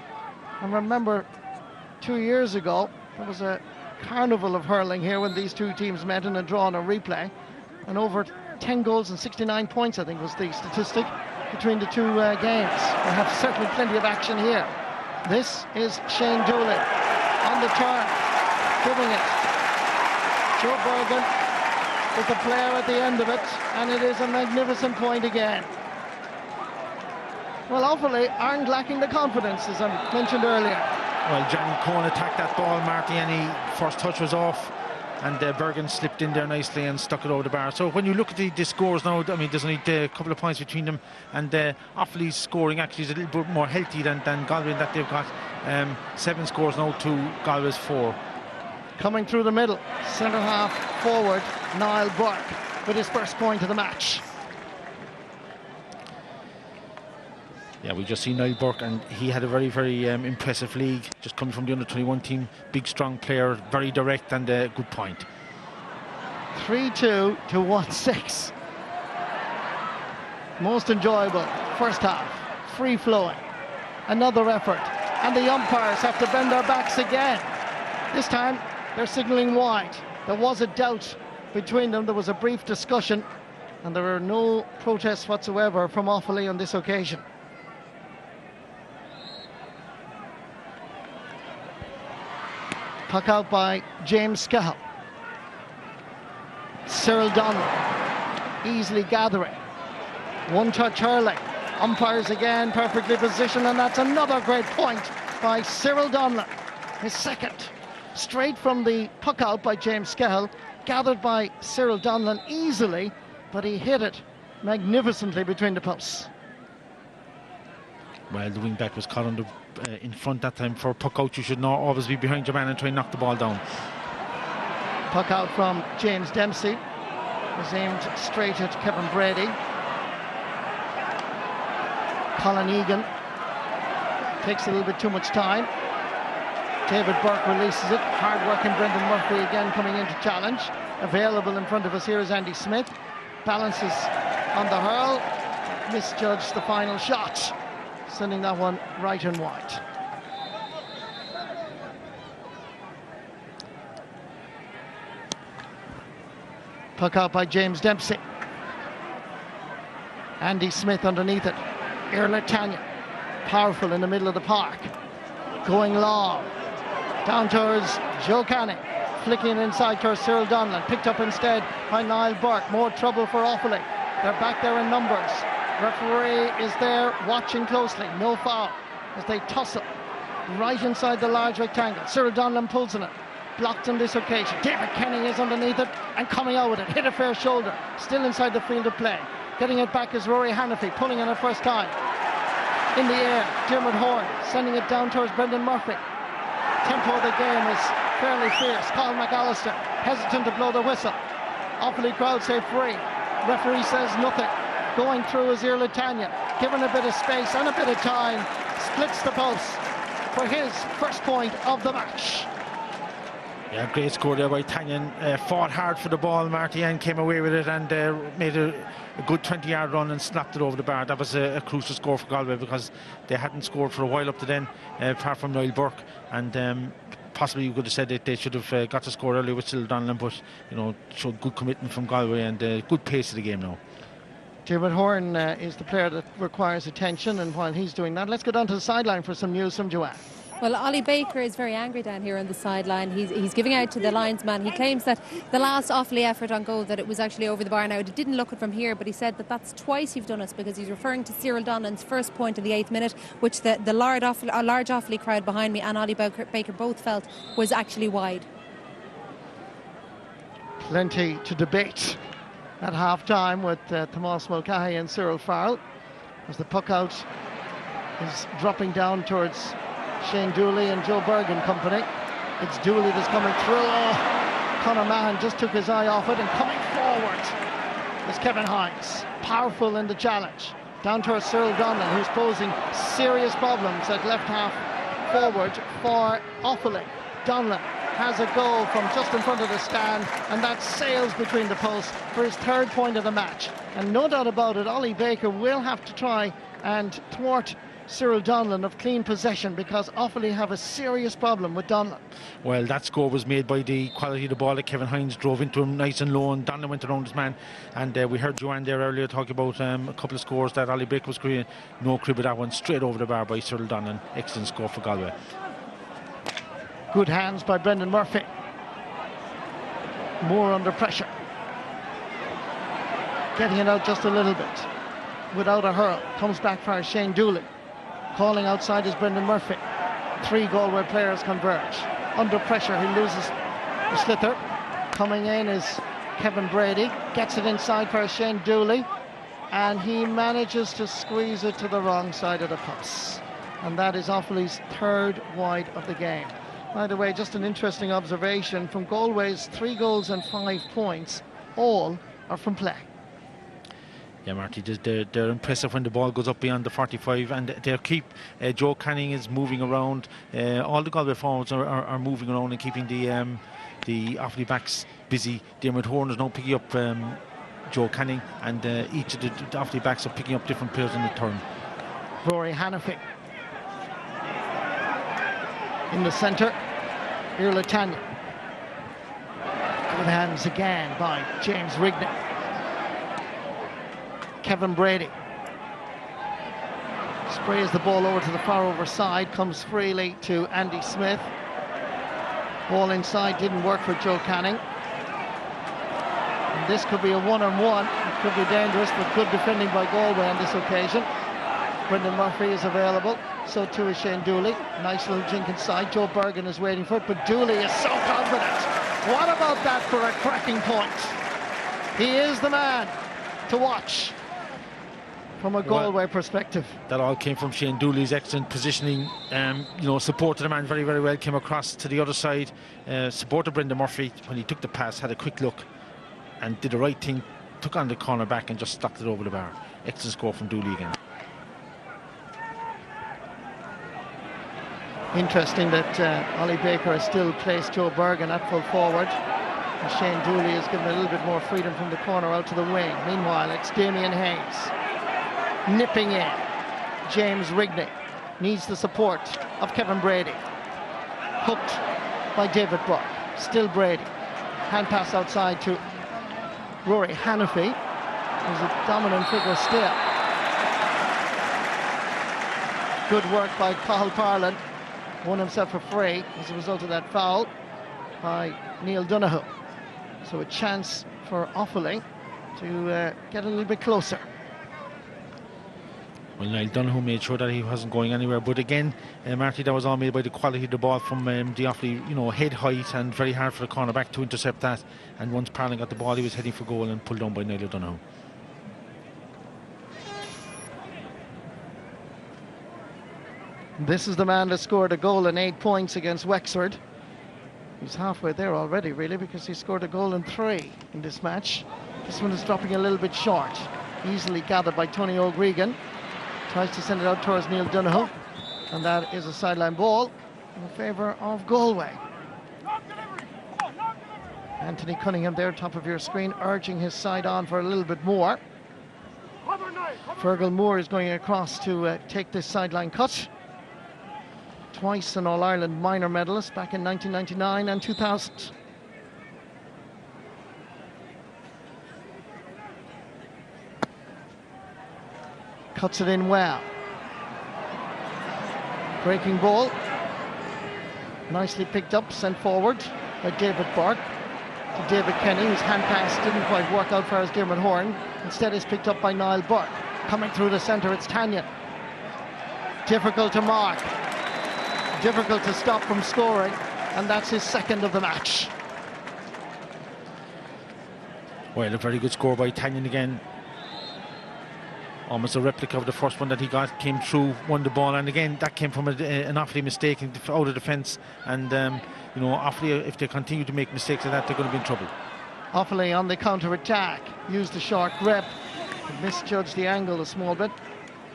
And remember, 2 years ago, there was a carnival of hurling here when these two teams met in a draw and a replay. And over 10 goals and 69 points, I think, was the statistic between the two games. We have certainly plenty of action here. This is Shane Dooley on the turn, giving it. Joe Bergen with the player at the end of it, and it is a magnificent point again. Well, Offaly aren't lacking the confidence, as I mentioned earlier. Well, Johnny Cohen attacked that ball, Marty, and he first touch was off, and Bergen slipped in there nicely and stuck it over the bar. So when you look at the scores now, I mean, there's only a couple of points between them, and Offaly's scoring actually is a little bit more healthy than Galway, in that they've got 7 scores now to Galway's 4. Coming through the middle, centre-half forward, Niall Burke with his first point of the match. Yeah, we just see Niall Burke, and he had a very, very impressive league, just coming from the under-21 team. Big, strong player, very direct, and a good point. 3-2 to 1-6. Most enjoyable first half, free-flowing. Another effort, and the umpires have to bend their backs again. This time, they're signalling wide. There was a doubt between them. There was a brief discussion, and there were no protests whatsoever from Offaly on this occasion. Puck out by James Skehill. Cyril Donlan easily gathering. One-touch hurling. Umpires again perfectly positioned, and that's another great point by Cyril Donlan. His second. Straight from the puck out by James Skehill, gathered by Cyril Donlan easily, but he hit it magnificently between the posts. Well, the wing-back was caught on the in front that time. For puck out, you should not always be behind your man and try and knock the ball down. Puck out from James Dempsey was aimed straight at Kevin Brady. Colin Egan takes a little bit too much time. David Burke releases it. Hard-working Brendan Murphy again coming in to challenge. Available in front of us here is Andy Smith. Balances on the hurl. Misjudged the final shot, sending that one right and wide. Puck out by James Dempsey. Andy Smith underneath it. Irla Tanyan, powerful in the middle of the park. Going long. Down towards Joe Canning. Flicking inside towards Cyril Donlan. Picked up instead by Niall Burke. More trouble for Offaly. They're back there in numbers. Referee is there watching closely. No foul as they tussle right inside the large rectangle. Cyril Donlan pulls in it. Blocked on this occasion. David Kenning is underneath it and coming out with it. Hit a fair shoulder. Still inside the field of play. Getting it back is Rory Hannafy, pulling in it first time. In the air, Dermot Horn sending it down towards Brendan Murphy. Tempo of the game is fairly fierce. Colin McAllister hesitant to blow the whistle. Offaly crowd say free. Referee says nothing. Going through is Irla Tanyan. given a bit of space and a bit of time, splits the post for his first point of the match. Yeah, great score there by Tanyan. Fought hard for the ball, Marty, and came away with it, and made a good 20-yard run and snapped it over the bar. That was a crucial score for Galway, because they hadn't scored for a while up to then, apart from Niall Burke, and possibly you could have said that they should have got to score earlier with Cyril Donnellan, but showed good commitment from Galway and good pace of the game now. Diarmuid Horan is the player that requires attention, and while he's doing that, let's go down to the sideline for some news from Joanne. Well, Ollie Baker is very angry down here on the sideline. He's giving out to the linesman. He claims that the last Offaly effort on goal, that it was actually over the bar. Now, it didn't look it from here, but he said that that's twice you've done it, because he's referring to Cyril Donnellan's first point in the 8th minute, which the large Offaly crowd behind me and Ollie Baker both felt was actually wide. Plenty to debate at half-time with Tomás Mulcahy and Cyril Farrell, as the puck out is dropping down towards Shane Dooley and Joe Berg and company. It's Dooley that's coming through. Oh, Conor Mahan just took his eye off it, and coming forward is Kevin Hines. Powerful in the challenge. Down towards Cyril Donnellan, who's posing serious problems at left half forward for Offaly. Donnellan has a goal from just in front of the stand, and that sails between the posts for his 3rd point of the match. And no doubt about it, Ollie Baker will have to try and thwart Cyril Donnellan of clean possession, because Offaly have a serious problem with Donnellan. Well, that score was made by the quality of the ball that Kevin Hines drove into him nice and low, and Donnellan went around his man. And we heard Joanne there earlier talk about a couple of scores that Ollie Baker was creating. No crib of that one, straight over the bar by Cyril Donnellan. Excellent score for Galway. Good hands by Brendan Murphy. More under pressure. Getting it out just a little bit. Without a hurl. Comes back for Shane Dooley. Calling outside is Brendan Murphy. 3 Galway players converge. Under pressure, he loses the slither. Coming in is Kevin Brady. Gets it inside for Shane Dooley. And he manages to squeeze it to the wrong side of the post. And that is Offaly's 3rd wide of the game. By the way, just an interesting observation. From Galway's 3 goals and 5 points, all are from play. Yeah, Marty, they're impressive when the ball goes up beyond the 45, and they keep Joe Canning is moving around. All the Galway forwards are moving around and keeping the Offaly backs busy. Diarmuid Horan is now picking up Joe Canning, and each of the Offaly backs are picking up different players in the turn. Rory Hannafy in the centre. Irla Tanya. Good hands again by James Rigney. Kevin Brady sprays the ball over to the far over side, comes freely to Andy Smith. Ball inside didn't work for Joe Canning. And this could be a one-on-one. It could be dangerous, but good defending by Galway on this occasion. Brendan Murphy is available, so too is Shane Dooley. Nice little jink inside. Joe Bergen is waiting for it, but Dooley is so confident. What about that for a cracking point? He is the man to watch from a Galway perspective. That all came from Shane Dooley's excellent positioning. Supported the man very, very well. Came across to the other side, supported Brendan Murphy when he took the pass, had a quick look and did the right thing, took on the corner back and just stopped it over the bar. Excellent score from Dooley again. Interesting that Ollie Baker has still placed Joe Bergen at full forward, and Shane Dooley has given a little bit more freedom from the corner out to the wing. Meanwhile, it's Damien Hayes nipping in. James Rigney needs the support of Kevin Brady. Hooked by David Burke. Still Brady. Hand pass outside to Rory Hannafy, who's a dominant figure still. Good work by Cathal Parlin. Won himself a free as a result of that foul by Neil Donoghue. So a chance for Offaly to get a little bit closer. Well, Niall Donoghue made sure that he wasn't going anywhere, but again, Marty, that was all made by the quality of the ball from the Offaly, head height, and very hard for the cornerback to intercept that. And once Parlin got the ball, he was heading for goal and pulled down by Niall Donoghue. This is the man that scored a goal and 8 points against Wexford. He's halfway there already, really, because he scored a goal and 3 in this match. This one is dropping a little bit short. Easily gathered by Tony O'Gregan. Tries to send it out towards Neil Donoghue, and that is a sideline ball in favour of Galway. Anthony Cunningham there, top of your screen, urging his side on for a little bit more. Fergal Moore is going across to take this sideline cut. Twice an All-Ireland minor medalist back in 1999 and 2000. Cuts it in well. Breaking ball. Nicely picked up, sent forward by David Burke to David Kenny, whose hand pass didn't quite work out for Dermot Horan. Instead is picked up by Niall Burke. Coming through the centre, it's Tanyan. Difficult to mark. Difficult to stop from scoring, and that's his second of the match. Well, a very good score by Tanyan again. Almost a replica of the first one that he got, came through, won the ball, and again that came from an Offaly mistake out of defence, and you know, Offaly, if they continue to make mistakes like that, they're going to be in trouble. Offaly on the counter-attack, used the short grip, misjudged the angle a small bit.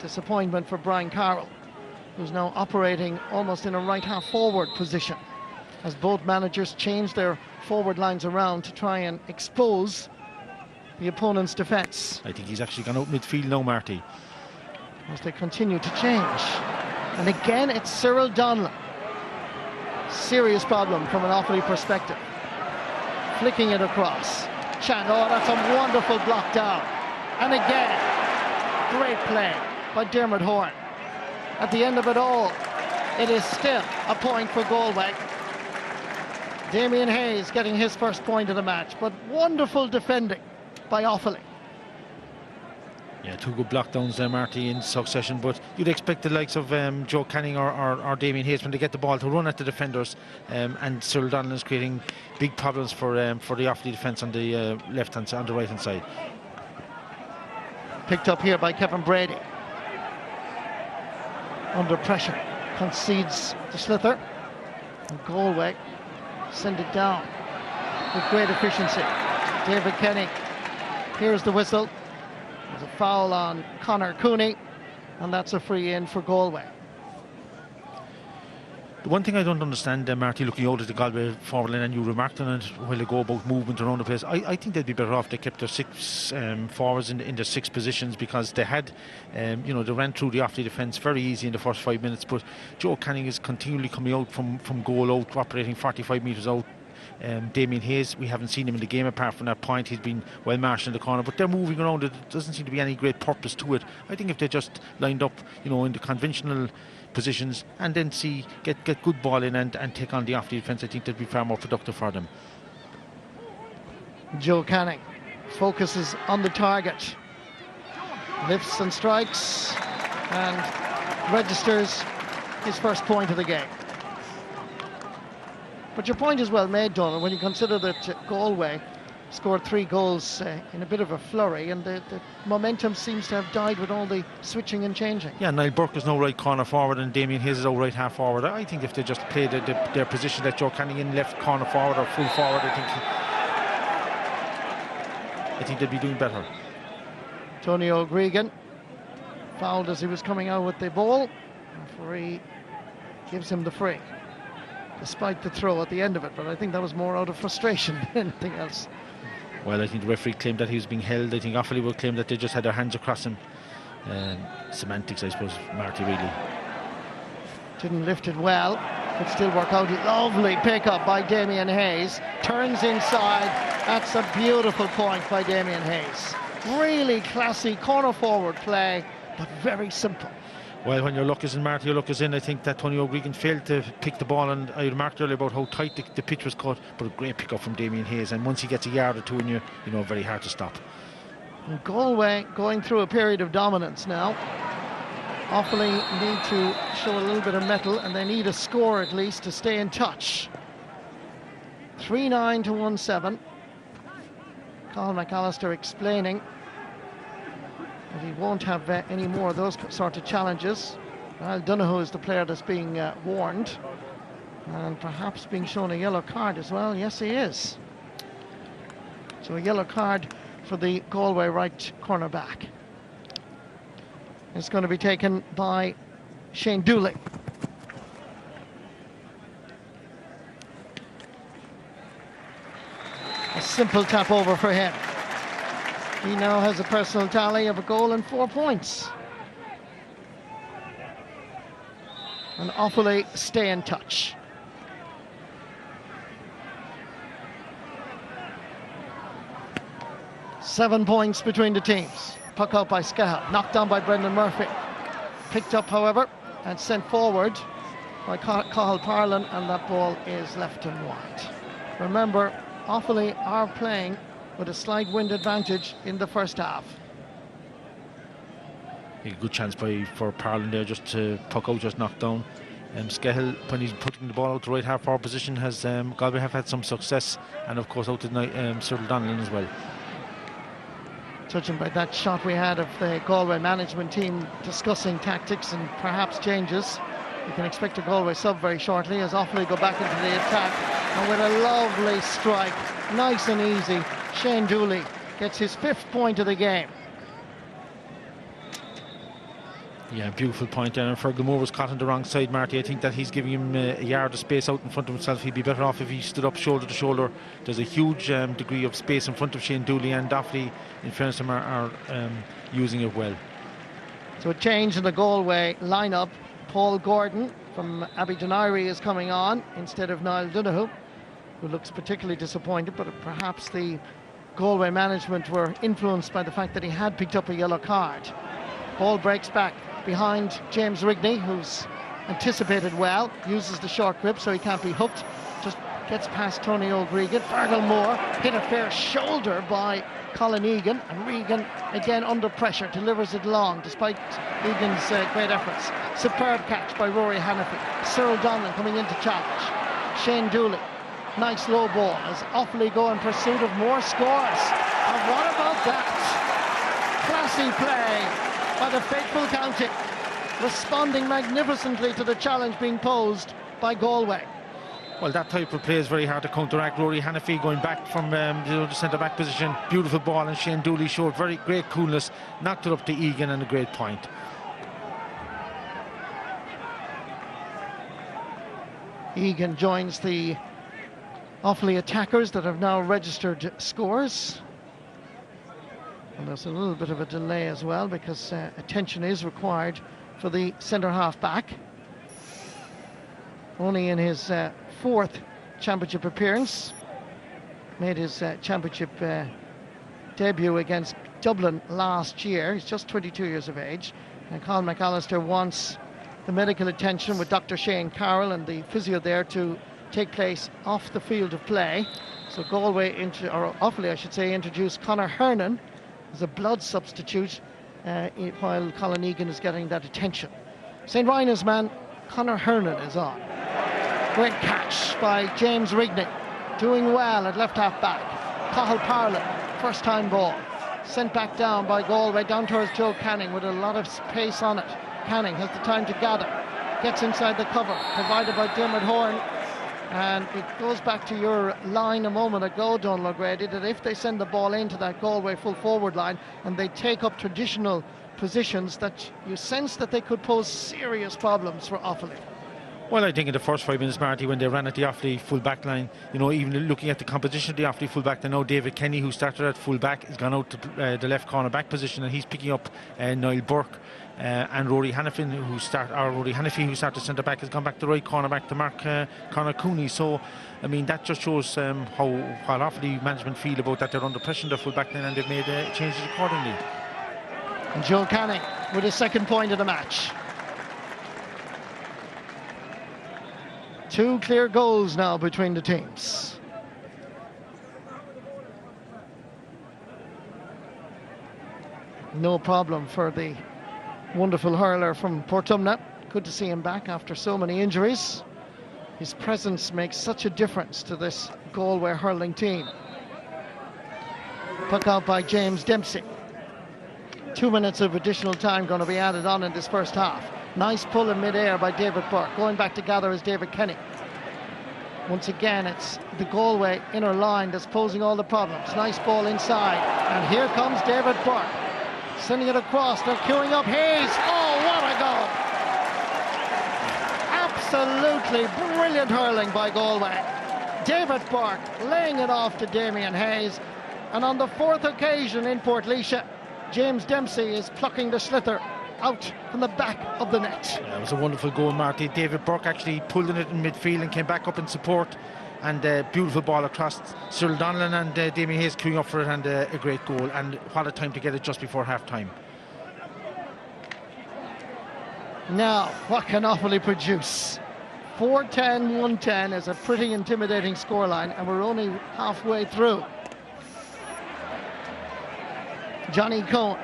Disappointment for Brian Carroll, who's now operating almost in a right half forward position, as both managers change their forward lines around to try and expose the opponent's defence. I think he's actually gone out midfield now, Marty. As they continue to change. And again, it's Cyril Donlan. Serious problem from an Offaly perspective. Flicking it across. Chan, oh, that's a wonderful block down. And again, great play by Dermot Horan. At the end of it all, it is still a point for Galway. Damien Hayes getting his first point of the match, but wonderful defending by Offaly. Yeah, two good block downs there, Marty, in succession, but you'd expect the likes of Joe Canning or Damien Hayes, when they get the ball, to run at the defenders, and Cyril Donlan is creating big problems for the Offaly defence on the left-hand side, on the right-hand side. Picked up here by Kevin Brady. Under pressure, concedes the slither, and Galway send it down with great efficiency. David Kenny. Here's the whistle. There's a foul on Conor Cooney, and that's a free in for Galway. The one thing I don't understand, Marty, looking out at the Galway forward line, and you remarked on it a while ago about movement around the place, I think they'd be better off they kept their six forwards in their six positions, because they had, you know, they ran through the Offaly defence very easy in the first 5 minutes, but Joe Canning is continually coming out from goal out, operating 45 metres out. Damien Hayes, we haven't seen him in the game apart from that point. He's been well marshalled in the corner, but they're moving around. There doesn't seem to be any great purpose to it. I think if they just lined up, you know, in the conventional positions, and then get good ball in and take on the Offaly defence, I think that'd be far more productive for them. Joe Canning focuses on the target, lifts and strikes, and registers his first point of the game. But your point is well made, Donald, when you consider that Galway scored 3 goals in a bit of a flurry, and the momentum seems to have died with all the switching and changing. Yeah, Niall Burke is now right corner forward, and Damien Hayes is out right half forward. I think if they just played their position, that Joe Canning in left corner forward or full forward, I think they'd be doing better. Tony O'Gregan fouled as he was coming out with the ball. Referee gives him the free, despite the throw at the end of it, but I think that was more out of frustration than anything else. Well, I think the referee claimed that he was being held. I think Offaly will claim that they just had their hands across him. Semantics, I suppose, Marty, really. Didn't lift it well, could still work out. Lovely pick-up by Damien Hayes. Turns inside. That's a beautiful point by Damien Hayes. Really classy corner forward play, but very simple. Well, when your luck is in, Marty, your luck is in. I think that Tony O'Gregan failed to pick the ball, and I remarked earlier about how tight the pitch was cut, but a great pick up from Damien Hayes, and once he gets a yard or two in you, very hard to stop. And Galway going through a period of dominance now. Offaly need to show a little bit of mettle, and they need a score at least to stay in touch. 3-9 to 1-7. Colin McAllister explaining that he won't have any more of those sort of challenges. Well, Donoghue is the player that's being warned, and perhaps being shown a yellow card as well. Yes, he is. So a yellow card for the Galway right cornerback. It's going to be taken by Shane Dooley. A simple tap over for him. He now has a personal tally of a goal and 4 points. And Offaly stay in touch. Seven points between the teams. Puck out by Scahill, knocked down by Brendan Murphy. Picked up, however, and sent forward by Cathal Parlin, and that ball is left and wide. Remember, Offaly are playing with a slight wind advantage in the first half. A good chance for Parlin there, just to puck out, just knocked down. Scahill, when he's putting the ball out the right half forward position, has Galway have had some success, and of course out to Cyril Donnellan as well. Judging by that shot we had of the Galway management team discussing tactics and perhaps changes, you can expect a Galway sub very shortly as Offaly go back into the attack. And with a lovely strike, nice and easy, Shane Dooley gets his 5th point of the game. Yeah, beautiful point there. And Fergal Moore was caught on the wrong side, Marty. I think that he's giving him a yard of space out in front of himself. He'd be better off if he stood up shoulder to shoulder. There's a huge degree of space in front of Shane Dooley, and Offaly, in fairness to him, are using it well. So a change in the Galway lineup. Paul Gordon from Abbey is coming on instead of Niall Donoghue, who looks particularly disappointed, but perhaps the Galway management were influenced by the fact that he had picked up a yellow card. Ball breaks back behind James Rigney, who's anticipated well, uses the short grip so he can't be hooked, just gets past Tony O'Gregan. Fergal Moore hit a fair shoulder by Colin Egan, and Regan again under pressure delivers it long despite Egan's great efforts. Superb catch by Rory Hannafy. Cyril Donnellan coming in to challenge. Shane Dooley, nice low ball as Offaly go in pursuit of more scores. And what about that? Classy play by the faithful county, responding magnificently to the challenge being posed by Galway. Well, that type of play is very hard to counteract. Rory Hannafy going back from the centre-back position, beautiful ball, and Shane Dooley showed very great coolness, knocked it up to Egan, and a great point. Egan joins the Offaly attackers that have now registered scores. And there's a little bit of a delay as well because attention is required for the centre-half back. Only in his 4th championship appearance, made his championship debut against Dublin last year. He's just 22 years of age, and Colin McAllister wants the medical attention with Dr. Shane Carroll and the physio there to take place off the field of play. So Galway, or Offaly I should say, introduced Conor Hernan as a blood substitute while Colin Egan is getting that attention. St. Ryan's man Conor Hernan is on. Great catch by James Rigney, doing well at left half back. Cathal Parlin, first time ball, sent back down by Galway down towards Joe Canning with a lot of pace on it. Canning has the time to gather, gets inside the cover provided by Dermot Horn, and it goes back to your line a moment ago, Donal O'Grady, that if they send the ball into that Galway full forward line and they take up traditional positions, that you sense that they could pose serious problems for Offaly. Well, I think in the first 5 minutes, Marty, when they ran at the Offaly full back line, you know, even looking at the composition of the Offaly full back, they know David Kenny, who started at full back, has gone out to the left corner back position, and he's picking up Niall Burke. And Rory Hannafy, who started centre back, has gone back to right corner back to mark Conor Cooney. So, I mean, that just shows how Offaly management feel about that. They're under pressure in their full back line, and they've made changes accordingly. And Joe Canning with his 2nd point of the match. 2 clear goals now between the teams. No problem for the wonderful hurler from Portumna. Good to see him back after so many injuries. His presence makes such a difference to this Galway hurling team. Puck out by James Dempsey. 2 minutes of additional time going to be added on in this first half. Nice pull in mid-air by David Burke. Going back to gather is David Kenny. Once again, it's the Galway inner line that's posing all the problems. Nice ball inside, and here comes David Burke. Sending it across, they're queuing up Hayes. Oh, what a goal! Absolutely brilliant hurling by Galway. David Burke laying it off to Damien Hayes. And on the fourth occasion in Portlaoise, James Dempsey is plucking the sliotar out from the back of the net. Yeah, it was a wonderful goal, Marty. David Burke actually pulled it in midfield and came back up in support. And beautiful ball across Cyril Donnellan, and Damien Hayes queuing up for it, and a great goal. And what a time to get it just before half time. Now, what can Offaly produce? 4-10, 1-10 is a pretty intimidating scoreline, and we're only halfway through. Johnny Cohen.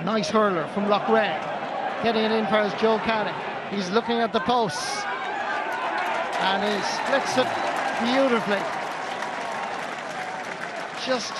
Nice hurler from Loughrea. Getting it in for his Joe Canning. He's looking at the posts. And he splits it beautifully. Just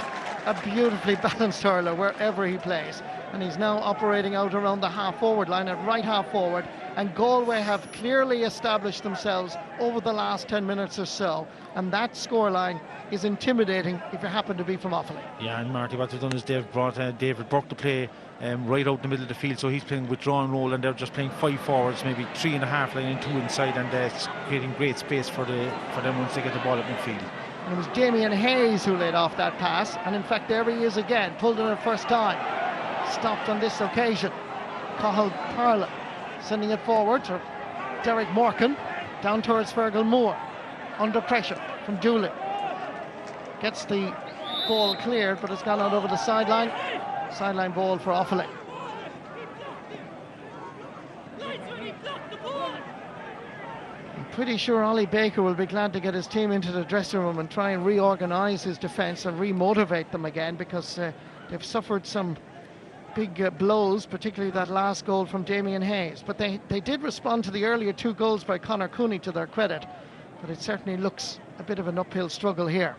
a beautifully balanced hurler wherever he plays. And he's now operating out around the half-forward line, at right half-forward. And Galway have clearly established themselves over the last 10 minutes or so. And that scoreline is intimidating if you happen to be from Offaly. Yeah, and Marty, what they've done is they've brought David Burke to play right out in the middle of the field, so he's playing withdrawn role, and they're just playing 5 forwards, maybe 3.5 line and 2 inside, and it's creating great space for them once they get the ball up midfield. And it was Damien Hayes who laid off that pass, and in fact there he is again, pulled it the first time. Stopped on this occasion. Cathal Parla sending it forward to Derek Morgan, down towards Fergal Moore, under pressure from Dooley. Gets the ball cleared, but it's gone out over the sideline. Sideline ball for Offaly. I'm pretty sure Ollie Baker will be glad to get his team into the dressing room and try and reorganise his defence and re-motivate them again, because they've suffered some big blows, particularly that last goal from Damien Hayes. But they did respond to the earlier 2 goals by Conor Cooney, to their credit. But it certainly looks a bit of an uphill struggle here.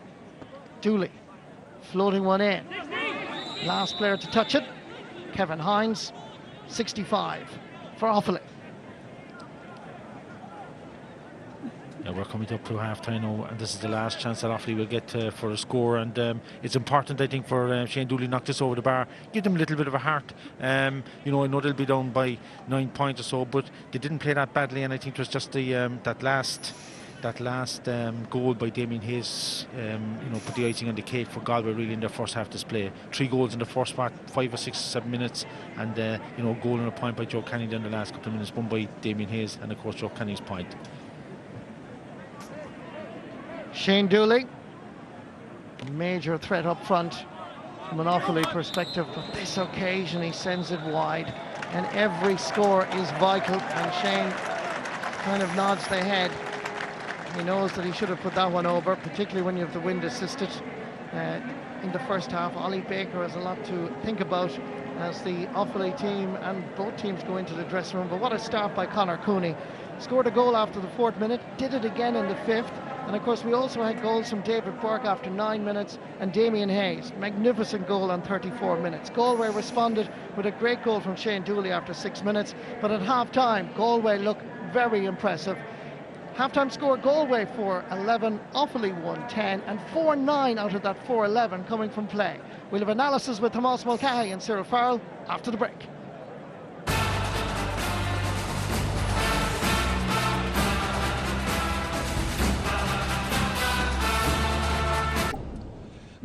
Dooley floating one in. Last player to touch it, Kevin Hines, 65 for Offaly. Yeah, we're coming up to half time now, and this is the last chance that Offaly will get for a score. And it's important, I think, for Shane Dooley knock this over the bar, give them a little bit of a heart. I know they'll be down by 9 points or so, but they didn't play that badly, and I think it was just the that last goal by Damien Hayes, put the icing on the cake for Galway really in their first half display. 3 goals in the first part, 5 or 6 or 7 minutes, and goal and a point by Joe Canning in the last couple of minutes, one by Damien Hayes, and of course Joe Canning's point. Shane Dooley, major threat up front from an Offaly perspective, but this occasion he sends it wide, and every score is vital, and Shane kind of nods the head. He knows that he should have put that one over, particularly when you have the wind assisted in the first half. Ollie Baker has a lot to think about as the Offaly team and both teams go into the dressing room. But what a start by Conor Cooney. Scored a goal after the 4th minute, did it again in the 5th. And of course we also had goals from David Burke after 9 minutes and Damien Hayes. Magnificent goal on 34 minutes. Galway responded with a great goal from Shane Dooley after 6 minutes. But at half-time, Galway looked very impressive. Half-time score, Galway 4-11, Offaly 1-10, and 4-9 out of that 4-11 coming from play. We'll have analysis with Tomás Mulcahy and Cyril Farrell after the break.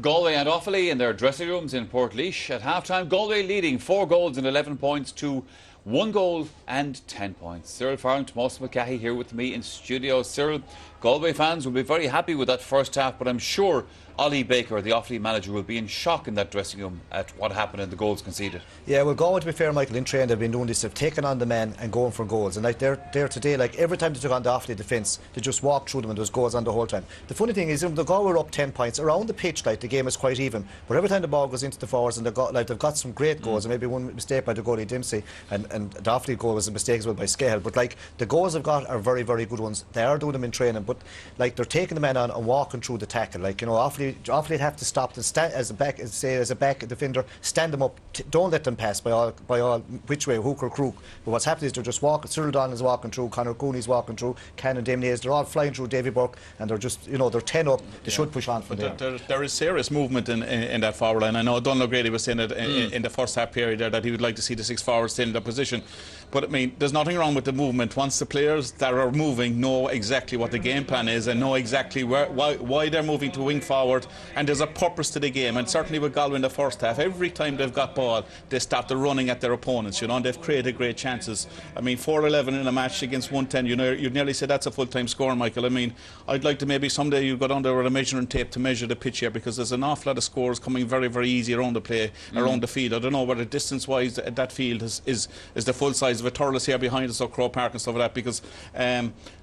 Galway and Offaly in their dressing rooms in Portlaoise. At half-time, Galway leading 4 goals and 11 points to 1 goal and 10 points. Cyril Farrell and Tomás Mulcahy here with me in studio. Cyril, Galway fans will be very happy with that first half, but I'm sure Ollie Baker, the Offaly manager, will be in shock in that dressing room at what happened and the goals conceded. Yeah, well, Galway, to be fair, Michael, in training they've been doing this, they've taken on the men and going for goals, and like they're today, like every time they took on the Offaly defence, they just walked through them and there was goals on the whole time. The funny thing is, the Galway were up 10 points around the pitch, like the game is quite even, but every time the ball goes into the forwards, and they've got some great goals, and maybe one mistake by the goalie Dempsey, and the Offaly goal was a mistake as well by Scahill, but like the goals they've got are very, very good ones. They are doing them in training, but like they're taking the men on and walking through the tackle. Like, Offaly Offaly have to stop them, stand as a back defender, stand them up. Don't let them pass by all which way, hook or crook. But what's happening is they're just walking. Cyril Donlan is walking through, Conor Cooney's walking through, Canon Damien Hayes. They're all flying through Davy Burke, and they're just, they're 10 up. They should push on from there. There is serious movement in that forward line. I know Donald O'Grady was saying it in the first half period there that he would like to see the 6 forwards stay in their position. But I mean, there's nothing wrong with the movement once the players that are moving know exactly what the game plan is and know exactly why they're moving to wing forward, and there's a purpose to the game. And certainly with Galway in the first half, every time they've got ball, they stopped running at their opponents, and they've created great chances. I mean, 4-11 in a match against 110, you'd nearly say that's a full-time score, Michael. I mean, I'd like to maybe someday you go down there with a measuring tape to measure the pitch here, because there's an awful lot of scores coming very, very easy around the play, around the field. I don't know whether distance-wise that field is the full size of a Thurles here behind us, or Croke Park and stuff like that, because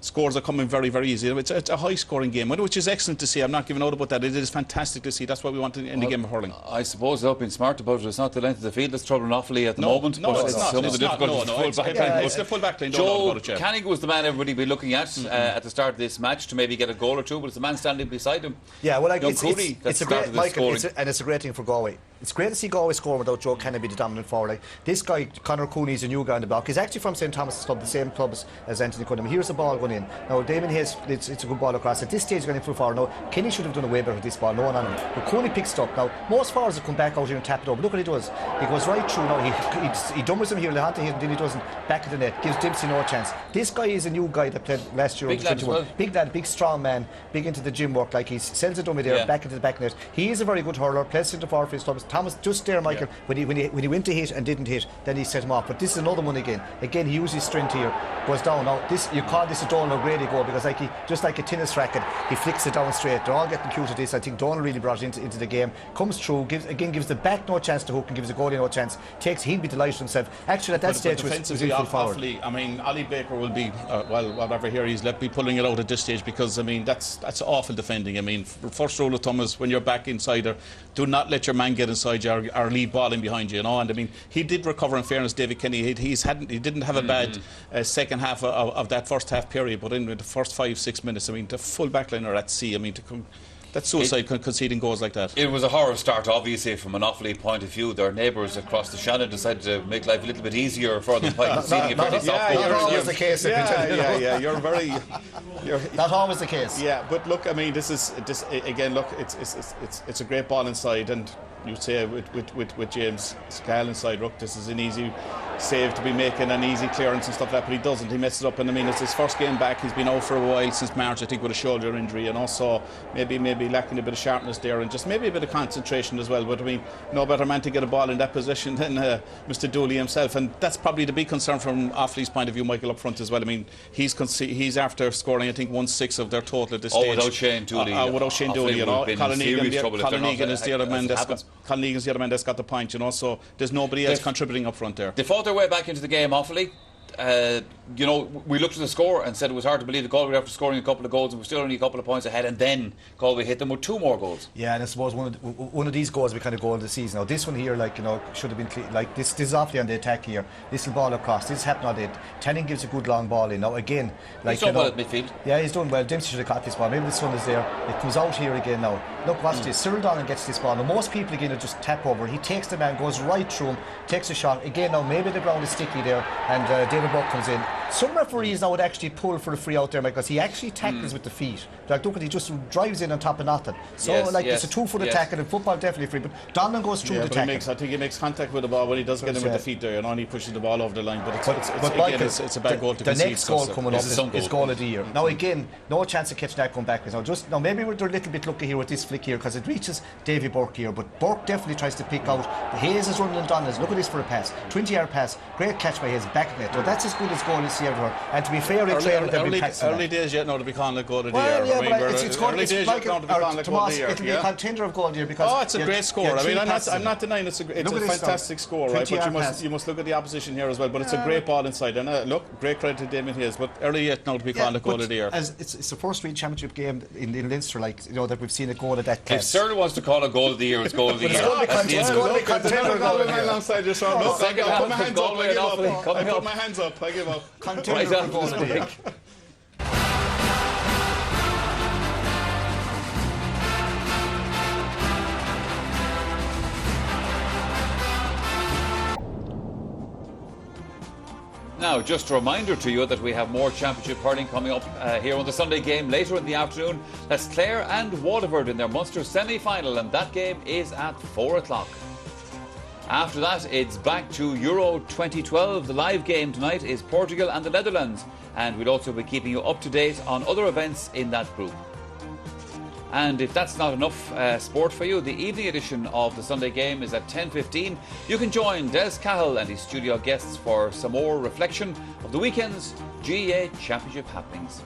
scores are coming very, very easy. It's a high-scoring game, which is excellent to see. I'm not giving out about that. It is fantastic to see. That's what we want in the game of hurling. I suppose they're being smart about it. It's not the length of the field that's troubling Offaly at the moment. No, but it's not. Some of the difficulties. It's the full back line. Joe Canning was the man everybody will be looking at the start of this match to maybe get a goal or two, but it's the man standing beside him. Yeah, well, it's a great, Michael, it's a great thing for Galway. It's great to see Galway score without Joe Canning be the dominant forward. Like, this guy, Conor Cooney, is a new guy on the block. He's actually from St Thomas's club, the same club as Anthony Cunningham. Here's the ball going in. Now, Damien Hayes, it's a good ball across. At this stage, going in full forward. Now, Kenny should have done away better with this ball. No one on him. But Cooney picks it up. Now, most forwards have come back out here and tap it over. Look what he does. He goes right through. Now, he dumbers him here, Lehante here, and then he doesn't. Back of the net. Gives Dempsey no chance. This guy is a new guy that played last year. Big lad, well. Big lad, big strong man, big into the gym work. Like, he sends a dummy there, back into the back net. He is a very good hurler. Plays centre forward for his club. Thomas just there, Michael, when he went to hit and didn't hit, then he set him off. But this is another one again. Again, he uses his strength here, goes down. Now, you call this a Donald O'Grady goal, because just like a tennis racket, he flicks it down straight. They're all getting cute at this. I think Donald really brought it into the game. Comes through, gives the back no chance to hook, and gives the goalie no chance. He'll be delighted himself. Actually, at that stage was in full forward. I mean, Ollie Baker will be whatever here he's let be pulling it out at this stage, because I mean that's awful defending. I mean, first rule of thumb is when you're back inside there, do not let your man get inside you or leave ball in behind you. And I mean, he did recover. In fairness, David Kenny, he didn't have a bad second half of that first half period, but in the first 5-6 minutes, I mean, the full back line are at sea. I mean, that's suicide conceding goals like that. It was a horror start, obviously, from an Offaly point of view. Their neighbours across the Shannon decided to make life a little bit easier for them by conceding a very soft goal. Not always the case. Not always the case. Yeah, but look, I mean, this again. Look, it's a great ball inside, and you'd say with James Scal inside, look, this is an easy save to be making, an easy clearance and stuff like that, but he doesn't. He messes up, and I mean, it's his first game back. He's been out for a while since March, I think, with a shoulder injury, and also maybe lacking a bit of sharpness there, and just maybe a bit of concentration as well. But I mean, no better man to get a ball in that position than Mr. Dooley himself, and that's probably the big concern from Offaly's point of view, Michael, up front as well. I mean, he's after scoring, I think, 1/6 of their total at this stage. Without Shane Dooley. Without Shane Dooley, Colin Egan's the other man that's got the point, so there's nobody else contributing up front there. They fought their way back into the game, Offaly. We looked at the score and said it was hard to believe that Galway, after scoring a couple of goals, and we're still only a couple of points ahead, and then Galway hit them with 2 more goals. Yeah, and I suppose one of these goals we kind of goal of the season. Now this one here, should have been like this is Offaly on the attack here. This little ball across. This happened all day. Tanning gives a good long ball in. Now again, he's done well at midfield. Yeah, he's done well. Dempsey should have caught this ball. Maybe this one is there. It comes out here again now. Look, watch this. Cyril Donlan gets this ball. Now most people again are just tap over. He takes the man, goes right through him, takes a shot. Again now maybe the ground is sticky there, and David Buck comes in. Some referees now would actually pull for the free out there, because he actually tackles with the feet. Like, look at, he just drives in on top of nothing. So it's a 2-foot attack, and in football definitely free. But Donlan goes through the tackle. I think he makes contact with the ball when he does get in with the feet there, and he pushes the ball over the line. But it's a bad goal to concede. The next goal coming up is goal of the year. Now again, no chance of catching that going back. Now maybe they're a little bit lucky here with this flick here, because it reaches Davy Burke here, but Burke definitely tries to pick out. Hayes is running and Donlan's. Look at this for a pass, 20-yard pass, great catch by Hayes, back net. Well, that's as good as goal as he ever heard. And to be fair, early days yet now to be calling it goal of the year. It'll be a contender of goal of the year, because it's a great score. I mean, I'm not denying it's a fantastic score, right? But you must look at the opposition here as well. But it's a great ball inside, and look, great credit to Damien Hayes. But early yet now to be calling it goal of the year. It's the first real championship game in Leinster, that we've seen a goal of that class. If Cyril wants to call it goal of the year, it's goal of the year. It's going to be contender of goal of the year. Alongside your show. I put my hands up. I give up. Contender of goal of the year. Now, just a reminder to you that we have more Championship hurling coming up here on the Sunday game later in the afternoon. That's Clare and Waterford in their Munster semi-final, and that game is at 4 o'clock. After that, it's back to Euro 2012. The live game tonight is Portugal and the Netherlands, and we'll also be keeping you up to date on other events in that group. And if that's not enough sport for you, the evening edition of the Sunday game is at 10:15. You can join Des Cahill and his studio guests for some more reflection of the weekend's GAA Championship happenings.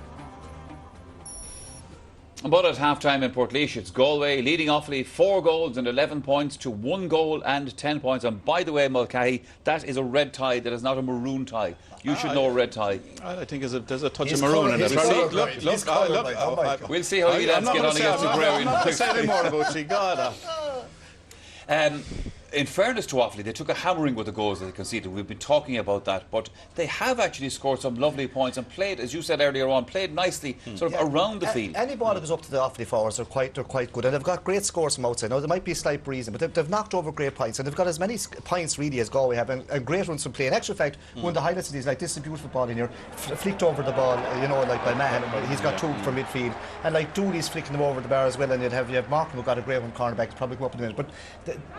But at half-time in Portlaoise, it's Galway leading Offaly 4 goals and 11 points to 1 goal and 10 points. And by the way, Mulcahy, that is a red tie, that is not a maroon tie. You should know a red tie. I think there's a touch of maroon in it. Look. We'll see how you lads get on against Tipperary. I'm not going to say any more about you, God. In fairness to Offaly, they took a hammering with the goals that they conceded. We've been talking about that, but they have actually scored some lovely points and played, as you said earlier on, played nicely sort of around the field. Any ball that goes up to the Offaly forwards, they're quite good, and they've got great scores from outside. Now, there might be a slight reason, but they've knocked over great points, and they've got as many points really as Galway have, and great runs from play. In actual fact, one of the highlights of these, like, this is a beautiful ball in here, flicked over the ball, like by Mahan. He's got 2 from midfield, and like Dooley's flicking them over the bar as well, and you have Markham who got a great one cornerback, probably go up in a minute. But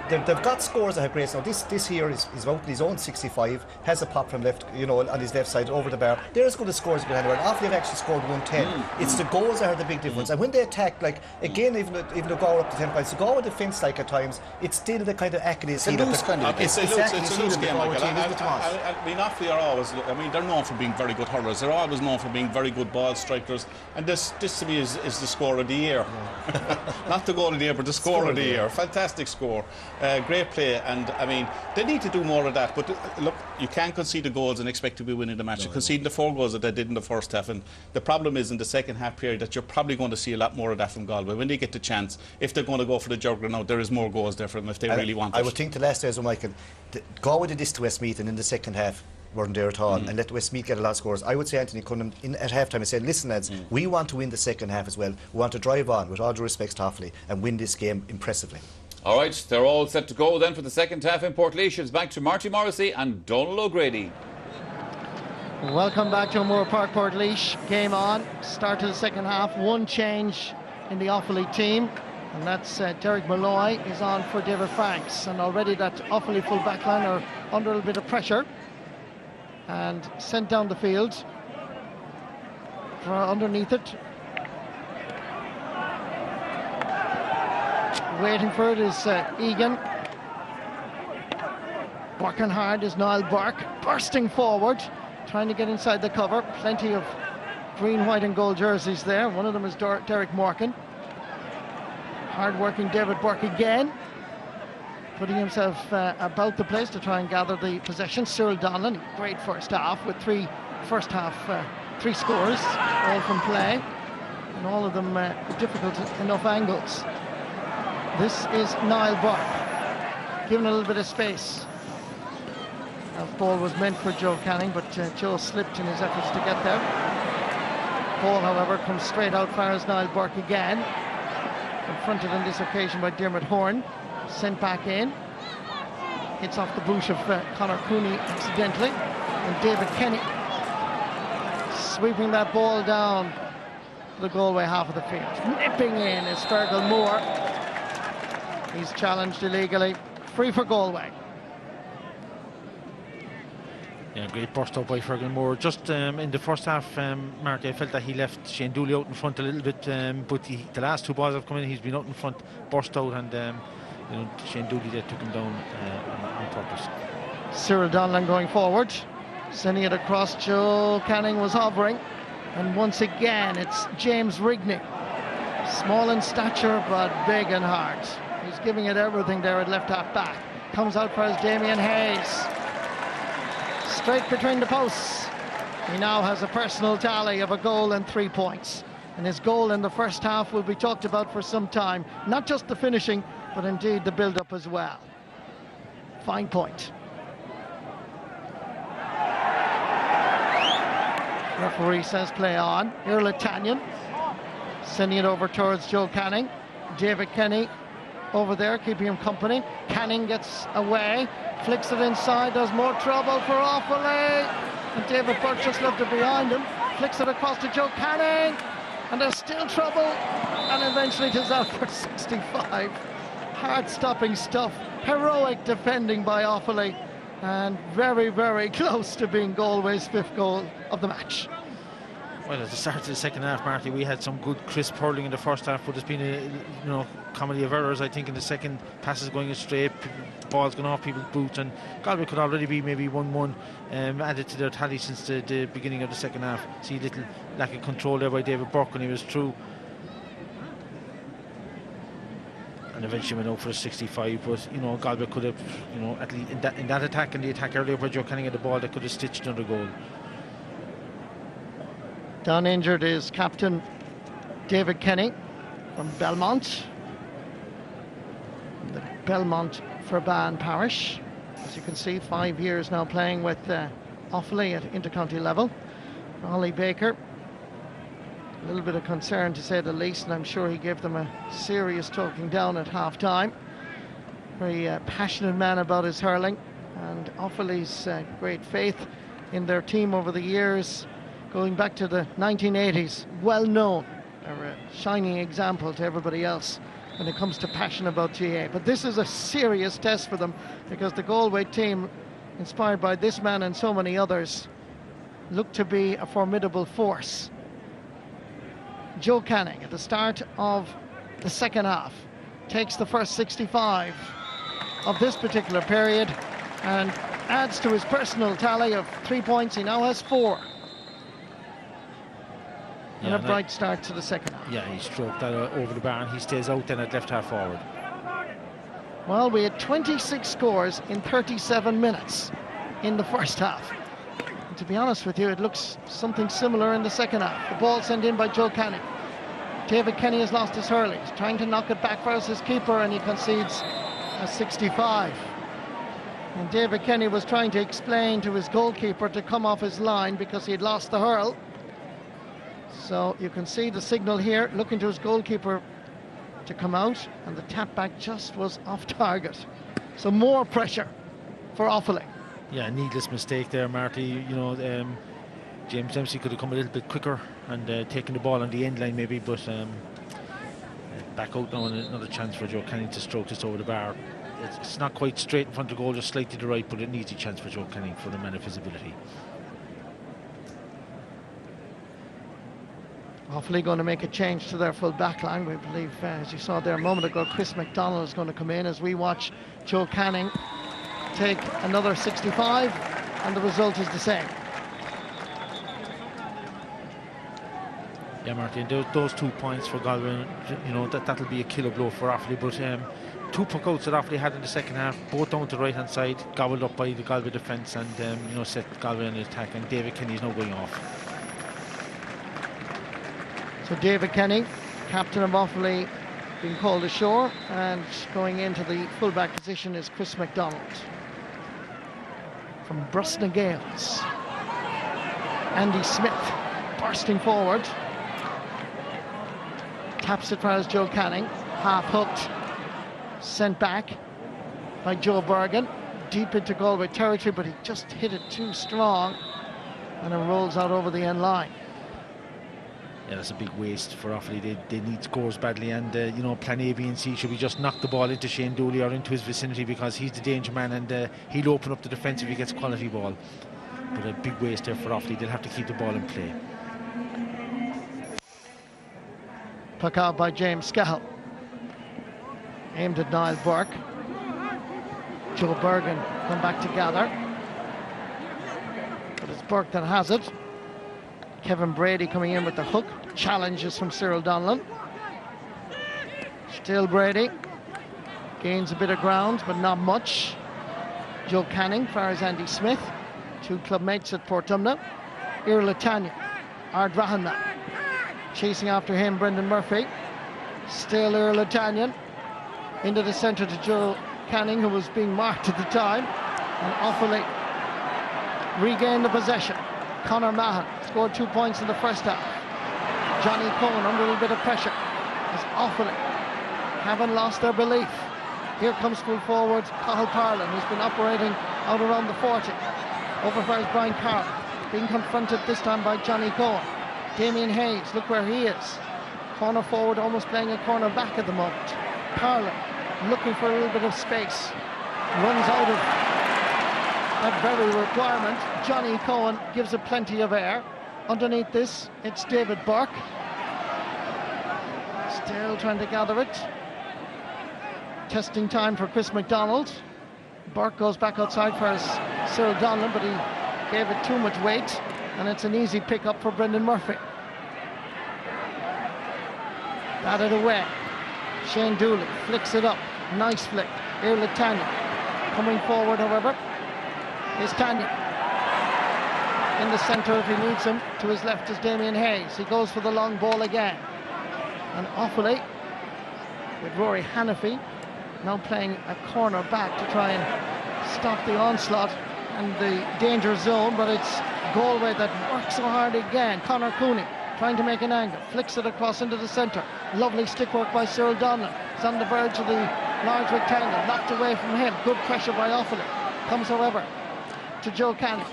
they've got scores that have great. Now, this here is out in his own 65, has a pop from left, on his left side over the bar. They're as good as scores again anywhere. Offaly have actually scored 110. It's the goals that are the big difference. And when they attack, like again, even though Galway up to 10 points, the Galway defence, like at times, it's still the kind of accolades. It's a loose game. I mean, Offaly are always. They're known for being very good hurlers. They're always known for being very good ball strikers. And this to me is the score of the year. Not the goal of the year, but the score of the year. Fantastic score, great play, and they need to do more of that. But look, you can't concede the goals and expect to be winning the match. Conceding the 4 goals that they did in the first half, and the problem is in the second half period that you're probably going to see a lot more of that from Galway when they get the chance. If they're going to go for the juggler now, there is more goals there for them if they really want it. I would think the last days of Michael, Galway did this to Westmeath, and in the second half weren't there at all, and let Westmeath get a lot of scores. I would say Anthony Cunningham at half time and said, listen lads, we want to win the second half as well. We want to drive on with all due respect to Offaly and win this game impressively. All right, they're all set to go then for the second half in Portlaoise. It's back to Marty Morrissey and Donald O'Grady. Welcome back to O'Moore Park, Portlaoise. Game on, start to the second half. One change in the Offaly team, and that's Derek Malloy is on for David Franks. And already that Offaly full back line are under a little bit of pressure and sent down the field for underneath it. Waiting for it is Egan. Working hard is Niall Burke, bursting forward, trying to get inside the cover. Plenty of green, white and gold jerseys there. One of them is Derek Morgan. Hard-working David Burke again, putting himself about the place to try and gather the possession. Cyril Donlan, great first half with 3 scores, all from play, and all of them difficult enough angles. This is Niall Burke, given a little bit of space. That ball was meant for Joe Canning, but Joe slipped in his efforts to get there. Ball, however, comes straight out, fires Niall Burke again. Confronted on this occasion by Dermot Horn. Sent back in. Hits off the boot of Conor Cooney accidentally. And David Kenny sweeping that ball down the Galway half of the field. Nipping in is Fergal Moore. He's challenged illegally. Free for Galway. Yeah, great burst up by Fergal Moore. Just in the first half, Mark, I felt that he left Shane Dooley out in front a little bit, but the last 2 balls have come in, he's been out in front, burst out, and Shane Dooley there took him down on purpose. Cyril Donlan going forward, sending it across. Joe Canning was hovering, and once again it's James Rigney. Small in stature, but big and hard. He's giving it everything there at left half back. Comes out for his Damien Hayes. Straight between the posts. He now has a personal tally of a goal and 3 points. And his goal in the first half will be talked about for some time. Not just the finishing, but indeed the build-up as well. Fine point. Referee says play on. Irla Tanyan sending it over towards Joe Canning. David Kenny over there, keeping him company. Canning gets away, flicks it inside, does more trouble for Offaly. And David Burke just left it behind him. Flicks it across to Joe Canning. And there's still trouble. And eventually it is out for 65. Heart-stopping stuff. Heroic defending by Offaly. And very, very close to being Galway's 5th goal of the match. Well, at the start of the second half, Marty, we had some good crisp hurling in the first half, but there's been a comedy of errors, I think, in the second. Passes going astray, balls going off people's boots, and Galway could already be maybe 1-1 added to their tally since the beginning of the second half. See a little lack of control there by David Burke when he was through. And eventually went out for a 65, but Galway could have, at least in that attack and the attack earlier by Joe Canning at the ball, they could have stitched another goal. Down injured is captain David Kenny from Belmont. The Belmont Ferban parish. As you can see, 5 years now playing with Offaly at intercounty level. Ollie Baker, a little bit of concern to say the least, and I'm sure he gave them a serious talking down at half-time. Very passionate man about his hurling, and Offaly's great faith in their team over the years, going back to the 1980s, well known. They're a shining example to everybody else when it comes to passion about GAA. But this is a serious test for them, because the Galway team, inspired by this man and so many others, look to be a formidable force. Joe Canning at the start of the second half takes the first 65 of this particular period and adds to his personal tally of 3 points. He now has 4. And a bright start to the second half. Yeah, he stroked that over the bar, and he stays out then at left half forward. Well, we had 26 scores in 37 minutes in the first half. And to be honest with you, it looks something similar in the second half. The ball sent in by Joe Canning. David Kenny has lost his hurling. He's trying to knock it back versus keeper, and he concedes a 65. And David Kenny was trying to explain to his goalkeeper to come off his line because he had lost the hurl. So you can see the signal here, looking to his goalkeeper to come out, and the tap back just was off target. So more pressure for Offaly. Yeah, needless mistake there, Marty. James Dempsey could have come a little bit quicker and taken the ball on the end line maybe, but back out now, and another chance for Joe Canning to stroke this over the bar. It's not quite straight in front of goal, just slightly to the right, but an easy chance for Joe Canning for the man of visibility. Offaly going to make a change to their full back line. We believe, as you saw there a moment ago, Chris McDonald is going to come in as we watch Joe Canning take another 65, and the result is the same. Yeah, Martin, those 2 points for Galway, that'll be a killer blow for Offaly, but 2 puckouts that Offaly had in the second half, both down to the right hand side, gobbled up by the Galway defence, and set Galway on the attack, and David Kenny is now going off. So David Kenny, captain of Offaly, being called ashore, and going into the fullback position is Chris McDonald from Brusna Gales. Andy Smith bursting forward, taps it for as Joe Canning, half hooked, sent back by Joe Bergen, deep into Galway territory, but he just hit it too strong, and it rolls out over the end line. Yeah, that's a big waste for Offaly. They need scores badly, and plan A, B and C should be just knock the ball into Shane Dooley or into his vicinity, because he's the danger man, and he'll open up the defence if he gets quality ball. But a big waste there for Offaly. They'll have to keep the ball in play. Puck out by James Scahill, aimed at Niall Burke. Joe Bergen come back to gather, but it's Burke that has it. Kevin Brady coming in with the hook. Challenges from Cyril Donlan. Still Brady. Gains a bit of ground, but not much. Joe Canning fires Andy Smith. 2 club mates at Portumna. Irla Tanya. Ard Rahanna. Chasing after him, Brendan Murphy. Still Irla Tanya. Into the centre to Joe Canning, who was being marked at the time. And Offaly regain the possession. Conor Mahan scored 2 points in the first half. Johnny Cohen under a little bit of pressure as Offaly haven't lost their belief. Here comes full forward Cathal Parlin, who's been operating out around the 40. Over for Brian Carroll. being confronted this time by Johnny Cohen. Damien Hayes, look where he is. Corner forward, almost playing a corner back at the moment. Parlin looking for a little bit of space. Runs out of that very requirement. Johnny Cohen gives it plenty of air. Underneath this, it's David Burke. Still trying to gather it. Testing time for Chris McDonald. Burke goes back outside for Cyril Donlan, but he gave it too much weight, and it's an easy pick-up for Brendan Murphy. Batted away. Shane Dooley flicks it up. Nice flick. Irla Tanya. Coming forward, however, is Tanya. In the centre if he needs him. To his left is Damien Hayes. He goes for the long ball again. And Offaly, with Rory Hannafy, now playing a corner back to try and stop the onslaught and the danger zone, but it's Galway that works so hard again. Conor Cooney trying to make an angle, flicks it across into the centre. Lovely stick work by Cyril Donlan. It's on the verge of the large rectangle, knocked away from him. Good pressure by Offaly. Comes, however, to Joe Canning,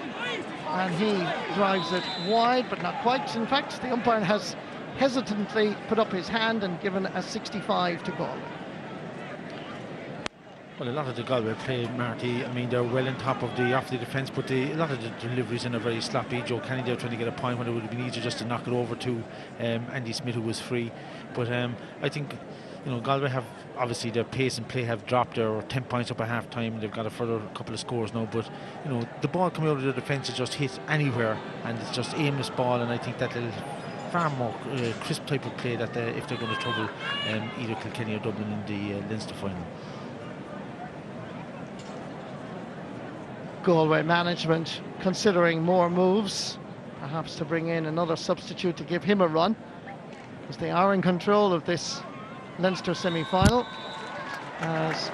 and he drives it wide, but not quite. In fact, the umpire has hesitantly put up his hand and given a 65 to Galway. Well, a lot of the Galway play, Marty, I mean, they're well on top of the Offaly defence, but a lot of the deliveries in are very sloppy. Joe Canning there trying to get a point when it would have been easier just to knock it over to Andy Smith, who was free. But I think, you know, Galway have, obviously their pace and play have dropped. They're 10 points up at half time. They've got a further couple of scores now, but you know, the ball coming out of the defence is just hit anywhere, and it's just aimless ball, and I think that they'll far more crisp type of play that if they're going to trouble either Kilkenny or Dublin in the Leinster final. Galway management considering more moves, perhaps to bring in another substitute to give him a run, because they are in control of this Leinster semi-final, as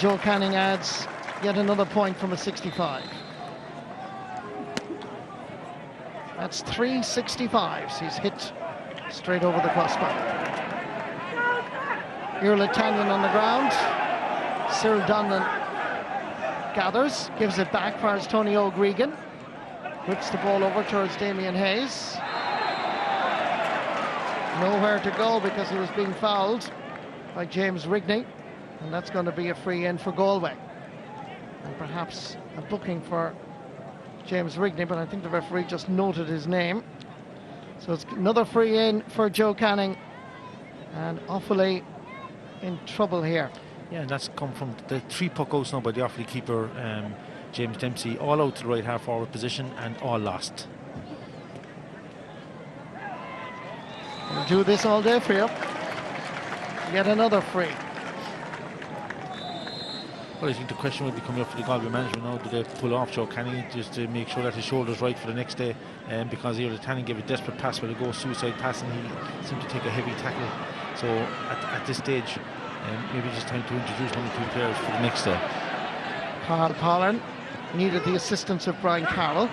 Joe Canning adds yet another point from a 65. That's 3 65s. He's hit straight over the crossbar. Irla Tanyan on the ground. Cyril Donlan gathers, gives it back for Tony O'Gregan. Whips the ball over towards Damien Hayes. Nowhere to go because he was being fouled by James Rigney, and that's going to be a free in for Galway. And perhaps a booking for James Rigney, but I think the referee just noted his name. So it's another free in for Joe Canning, and Offaly in trouble here. Yeah, and that's come from the 3 puck outs now by the Offaly keeper, James Dempsey, all out to the right half forward position and all lost. We'll do this all day for you. Yet another free. Well, I think the question will be coming up for the Galway management now. Do they pull off Joe Canning just to make sure that his shoulder's right for the next day? Because here the Canning gave a desperate pass where they go suicide pass, and he seemed to take a heavy tackle. So at this stage, maybe just time to introduce 1 or 2 players for the next day. Carl Pollard needed the assistance of Brian Carroll,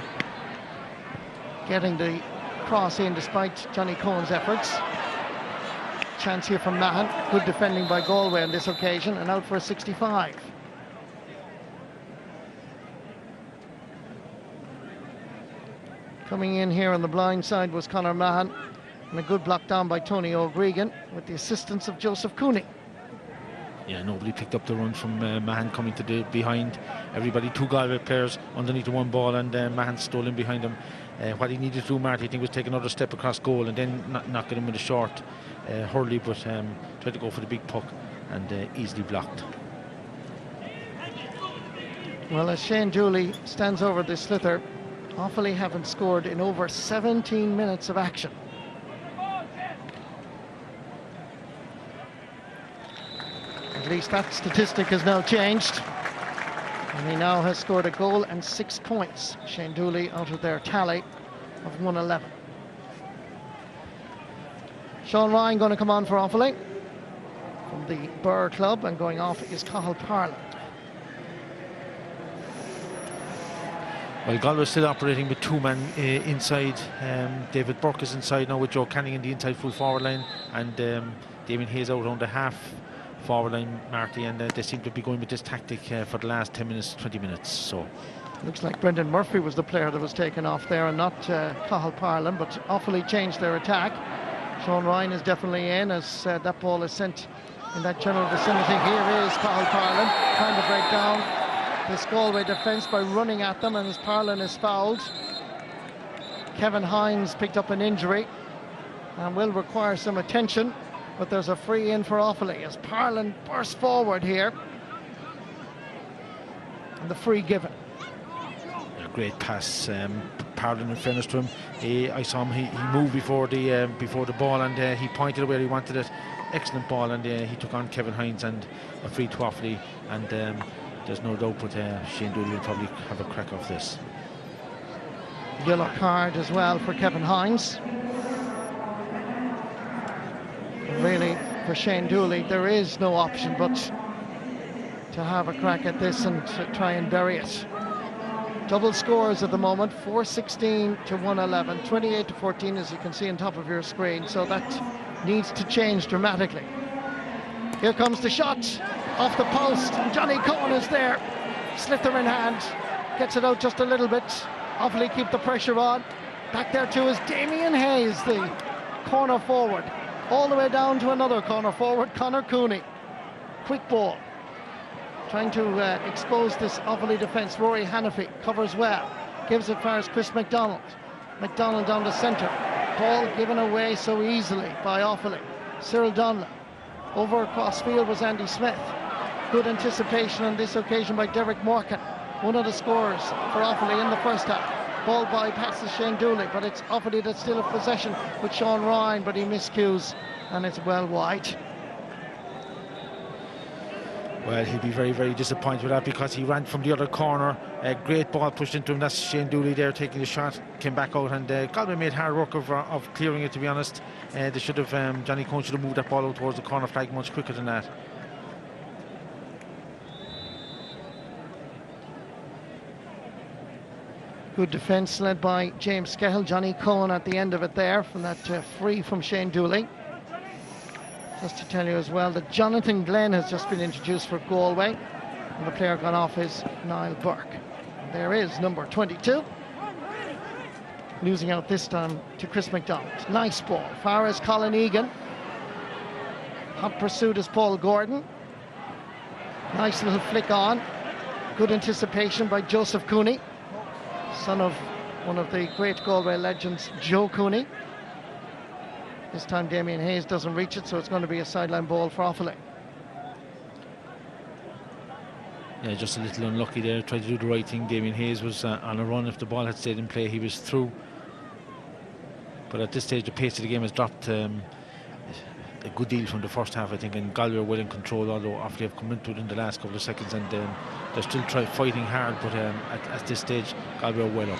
getting the cross in despite Johnny Cohen's efforts. Chance here from Mahan. Good defending by Galway on this occasion, and out for a 65. Coming in here on the blind side was Conor Mahan, and a good block down by Tony O'Gregan with the assistance of Joseph Cooney. Yeah, nobody picked up the run from Mahan coming to the behind. Everybody, 2 Galway players underneath the 1 ball, and Mahan stole in behind him. What he needed to do, Marty, I think, was take another step across goal and then knock it in with a short hurley, but tried to go for the big puck and easily blocked. Well, as Shane Dooley stands over the slither, Offaly haven't scored in over 17 minutes of action. At least that statistic has now changed, and he now has scored a goal and 6 points. Shane Dooley out of their tally of 111. Sean Ryan going to come on for Offaly from the Burr Club, and going off is Cathal Parlin. Well, Galway still operating with 2 men inside. David Burke is inside now with Joe Canning in the inside full forward line, and Damien Hayes out on the half forward line, Marty, and they seem to be going with this tactic for the last 10 minutes, 20 minutes. So Looks like Brendan Murphy was the player that was taken off there and not Cathal Parlin, but Offaly changed their attack. Sean Ryan is definitely in as that ball is sent in that general vicinity. Here is Cathal Parlin trying to break down this Galway defence by running at them, and as Parlin is fouled, Kevin Hines picked up an injury and will require some attention, but there's a free in for Offaly as Parlin bursts forward here. And the free given. A great pass, Parlin, in fairness to him. I saw him, he moved before the ball, and he pointed where he wanted it. Excellent ball, and he took on Kevin Hines, and a free to Offaly, and there's no doubt but Shane Dooley will probably have a crack off this. Yellow card as well for Kevin Hines. Really, for Shane Dooley, there is no option but to have a crack at this and to try and bury it. Double scores at the moment, 4-16 to 1-11, 28 to 14, as you can see on top of your screen. So that needs to change dramatically. Here comes the shot off the post. Johnny Cohen is there, sliotar in hand, gets it out just a little bit. Offaly keep the pressure on. Back there too is Damien Hayes, the corner forward. All the way down to another corner forward, Conor Cooney. Quick ball. Trying to expose this Offaly defence. Rory Hannafy covers well. Gives it far as Chris McDonald. McDonald down the centre. Ball given away so easily by Offaly. Cyril Donlan. Over across field was Andy Smith. Good anticipation on this occasion by Derek Morgan. One of the scorers for Offaly in the first half. Ball bypasses Shane Dooley, but it's Offaly that's still in possession with Sean Ryan, but he miscues, and it's well wide. Well, he'll be very, very disappointed with that because he ran from the other corner. A great ball pushed into him. That's Shane Dooley there taking the shot. Came back out, and Galway made hard work of clearing it, to be honest. They should have, Johnny Cohen should have moved that ball out towards the corner flag much quicker than that. Good defence led by James Skehill. Johnny Cohen at the end of it there from that free from Shane Dooley. Just to tell you as well that Jonathan Glenn has just been introduced for Galway, and the player gone off is Niall Burke. There is number 22. Losing out this time to Chris McDonald. Nice ball. Far as Colin Egan. Hot pursuit is Paul Gordon. Nice little flick on. Good anticipation by Joseph Cooney, son of one of the great Galway legends, Joe Cooney. This time Damien Hayes doesn't reach it, so it's going to be a sideline ball for Offaly. Yeah, just a little unlucky there. Tried to do the right thing. Damien Hayes was on a run. If the ball had stayed in play, he was through. But at this stage, the pace of the game has dropped a good deal from the first half, I think, and Galway are well in control, although Offaly have come into it in the last couple of seconds, and they're still fighting hard, but at this stage, Galway are well up.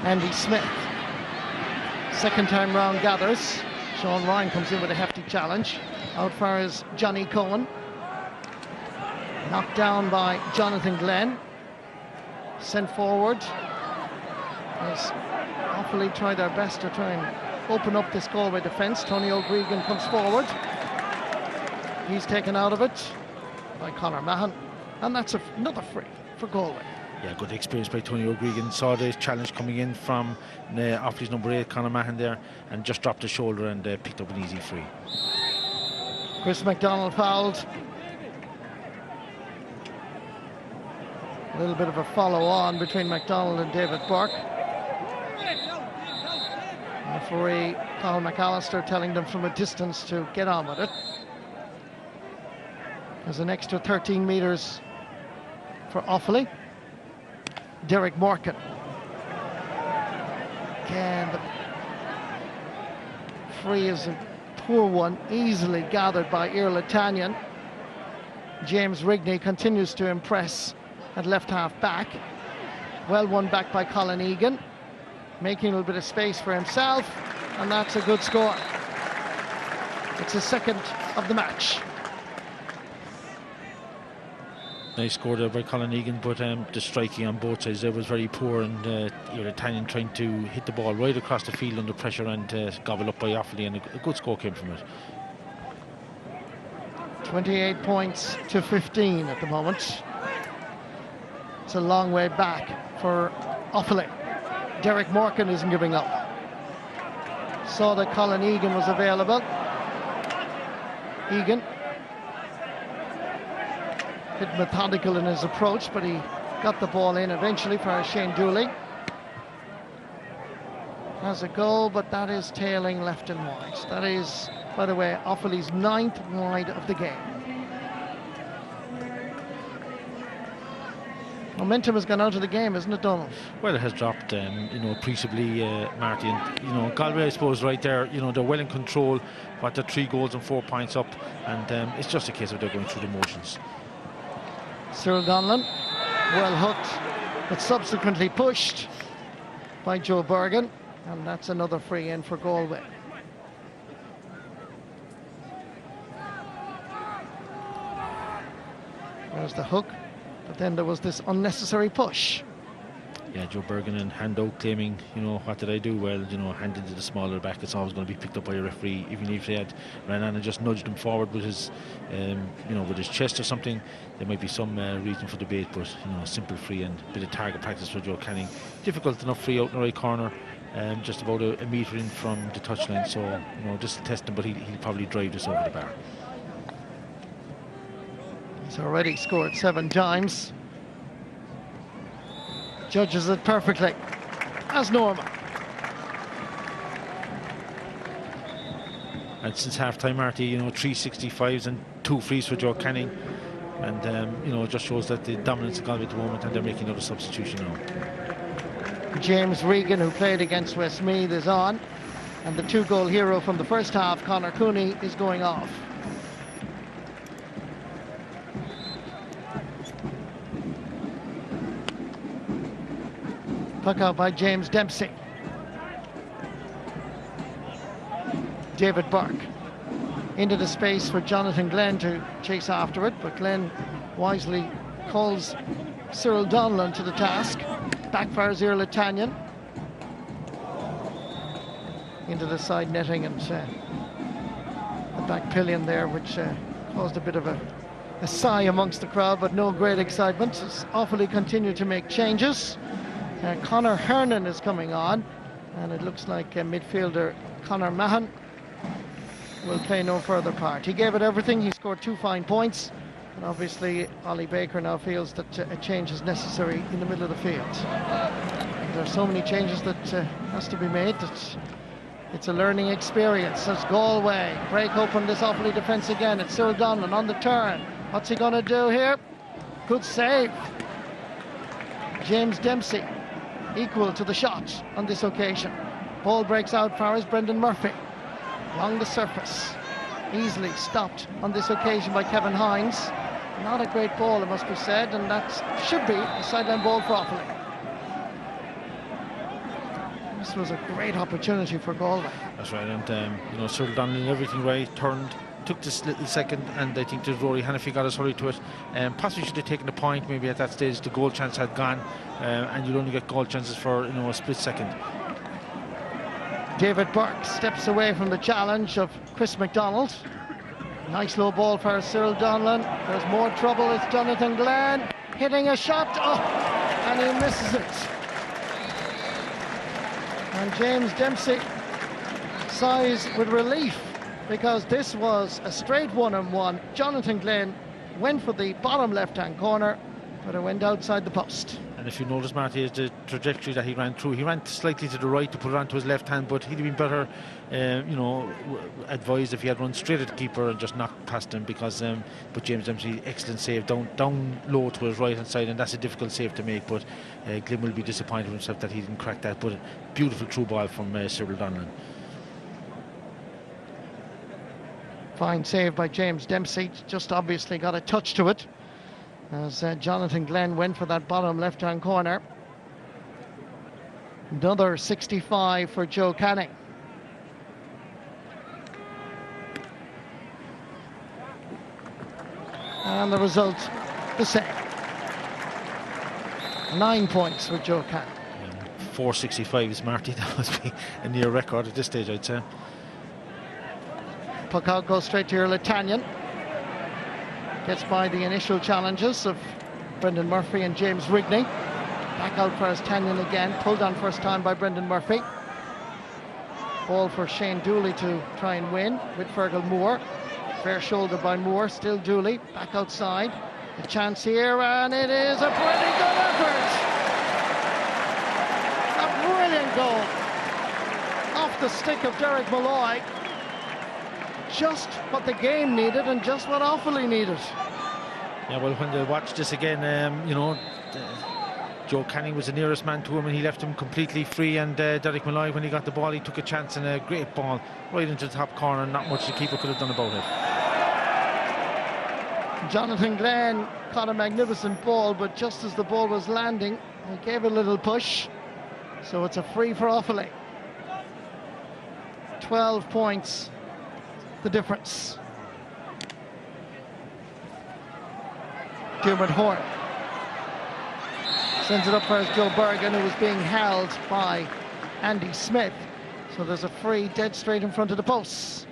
Andy Smith, second time round gathers. Sean Ryan comes in with a hefty challenge. Out far is Johnny Cohen. Knocked down by Jonathan Glenn. Sent forward as Offaly try their best to try and open up this Galway defence. Tony O'Gregan comes forward. He's taken out of it by Conor Mahon, and that's another free for Galway. Yeah, good experience by Tony O'Gregan. Saw the challenge coming in from Offaly's number 8, Conor Mahon there, and just dropped his shoulder and picked up an easy free. Chris McDonald fouled. A little bit of a follow-on between McDonald and David Burke. Referee Paul McAllister telling them from a distance to get on with it. There's an extra 13 metres for Offaly. Derek Morgan. Again, the free is a poor one, easily gathered by Irla Tanyan. James Rigney continues to impress at left half back. Well won back by Colin Egan, making a little bit of space for himself, and that's a good score. It's his second of the match. Nice score there by Colin Egan, but the striking on both sides there was very poor, and Tanyan trying to hit the ball right across the field under pressure and gobbled up by Offaly, and a good score came from it. 28 points to 15 at the moment. It's a long way back for Offaly. Derek Morgan isn't giving up. Saw that Colin Egan was available. Egan, a bit methodical in his approach, but he got the ball in eventually for Shane Dooley. Has a goal, but that is tailing left and wide. That is, by the way, Offaly's 9th wide of the game. Momentum has gone out of the game, isn't it, Donald? Well, it has dropped, appreciably, Marty. And, Galway, I suppose, right there, they're well in control, but they're 3 goals and 4 points up, and it's just a case of they're going through the motions. Cyril Donlan, well hooked, but subsequently pushed by Joe Bergen, and that's another free in for Galway. There's the hook. But then there was this unnecessary push. Yeah, Joe Bergen and Hando claiming, what did I do? Well, hand into the smaller back, it's always going to be picked up by a referee. Even if they had ran on and just nudged him forward with his, with his chest or something, there might be some reason for debate. But simple free and a bit of target practice for Joe Canning. Difficult enough free out in the right corner, just about a metre in from the touchline. So just test him, but he'll probably drive this over the bar. He's already scored 7 times. Judges it perfectly, as normal. And since half-time, Marty, 3 65s and 2 frees for Joe Canning. And, it just shows that the dominance of Galway at the moment, and they're making another substitution now. James Regan, who played against Westmeath, is on. And the 2-goal hero from the first half, Conor Cooney, is going off. Puck out by James Dempsey. David Burke into the space for Jonathan Glenn to chase after it, but Glenn wisely calls Cyril Donlan to the task. Backfires here, Latanian into the side netting, and the back pillion there, which caused a bit of a sigh amongst the crowd, but no great excitement as Offaly continue to make changes. Conor Hernan is coming on, and it looks like midfielder Conor Mahan will play no further part. He gave it everything. He scored 2 fine points, and obviously Ollie Baker now feels that a change is necessary in the middle of the field. There are so many changes that has to be made that it's a learning experience. As Galway break open this Offaly defence again. It's Cyril Donlan on the turn. What's he going to do here? Good save. James Dempsey equal to the shot on this occasion. Ball breaks out far as Brendan Murphy along the surface, easily stopped on this occasion by Kevin Hines. Not a great ball, it must be said, and that should be a sideline ball for Offaly. This was a great opportunity for Galway. That's right, and Cyril Donlan everything right, turned, took this little second, and I think that Rory Hannafy got us hurried to it. Possibly should have taken the point. Maybe at that stage the goal chance had gone, and you'd only get goal chances for a split second. David Burke steps away from the challenge of Chris MacDonald. Nice low ball for Cyril Donlan. There's more trouble. It's Jonathan Glenn hitting a shot, and he misses it. And James Dempsey sighs with relief, because this was a straight 1-on-1. Jonathan Glenn went for the bottom left-hand corner, but it went outside the post. And if you notice, Marty, is the trajectory that he ran through. He ran slightly to the right to put it onto his left hand, but he'd have been better, advised if he had run straight at the keeper and just knocked past him, because but James Dempsey, excellent save down low to his right hand side, and that's a difficult save to make. But Glenn will be disappointed with himself that he didn't crack that. But beautiful through ball from Cyril Donlan. Fine save by James Dempsey, just obviously got a touch to it as Jonathan Glenn went for that bottom left-hand corner. Another 65 for Joe Canning. And the result, the same. 9 points for Joe Canning. 465s, Marty. That must be a near record at this stage, I'd say. Puck out goes straight to your Latanian. Gets by the initial challenges of Brendan Murphy and James Rigney. Back out for Tanyan again, pulled on first time by Brendan Murphy. Ball for Shane Dooley to try and win with Fergal Moore. Fair shoulder by Moore, still Dooley, back outside. A chance here, and it is a pretty good effort. A brilliant goal. Off the stick of Derek Malloy. Just what the game needed and just what Offaly needed. Yeah, well, when they watch this again, Joe Canning was the nearest man to him and he left him completely free, and Derek Malloy, when he got the ball, he took a chance and a great ball right into the top corner. Not much the keeper could have done about it. Jonathan Glenn caught a magnificent ball, but just as the ball was landing, he gave it a little push. So it's a free for Offaly. 12 points, the difference. Dermot Horn sends it up for Joe Bergen, who was being held by Andy Smith. So there's a free dead straight in front of the posts.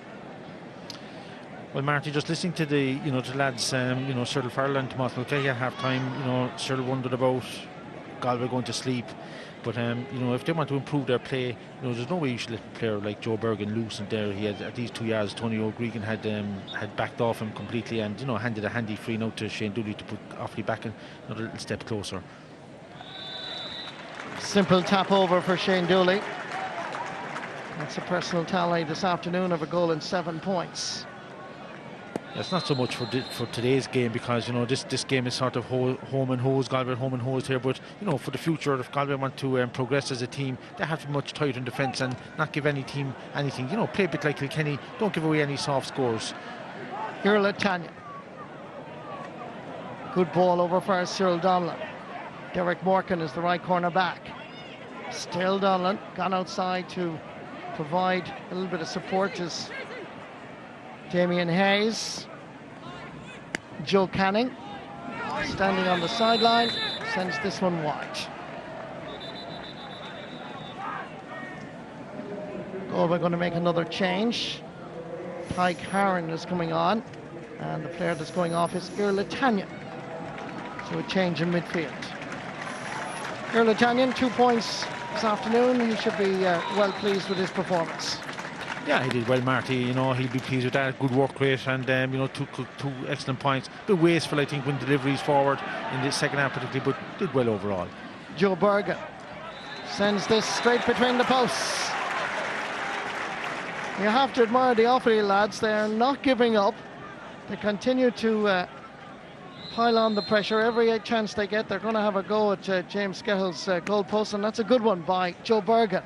Well, Marty, just listening to the lads, Cyril Farrell and Tomas Mulcahy at half time, Cyril wondered about Galway going to sleep. But if they want to improve their play, there's no way you should let a player like Joe Bergen loose in there. He had at least 2 yards. Tony O'Gregan had backed off him completely, and handed a handy free note to Shane Dooley to put Offaly back another little step closer. Simple tap over for Shane Dooley. That's a personal tally this afternoon of a goal and 7 points. It's not so much for today's game, because this game is sort of home and hose, Galway home and hose here. But for the future, if Galway want to progress as a team, they have to be much tighter in defence and not give any team anything. Play a bit like Kilkenny. Don't give away any soft scores. Irla Tanya. Good ball over for Cyril Donlan. Derek Morgan is the right corner back. Still Donlan, gone outside to provide a little bit of support as Damien Hayes. Joe Canning standing on the sideline, sends this one wide. Galway going to make another change. Tyke Harron is coming on, and the player that's going off is Irla Tanyan. So a change in midfield. Irla Tanyan, 2 points this afternoon. He should be well pleased with his performance. Yeah, he did well, Marty. He'll be pleased with that. Good work rate, and two excellent points. A bit wasteful, I think, when deliveries forward in the second half particularly, but did well overall. Joe Bergen sends this straight between the posts. You have to admire the Offaly lads. They are not giving up. They continue to pile on the pressure. Every chance they get, they're going to have a go at James Skehill's goal post, and that's a good one by Joe Bergen,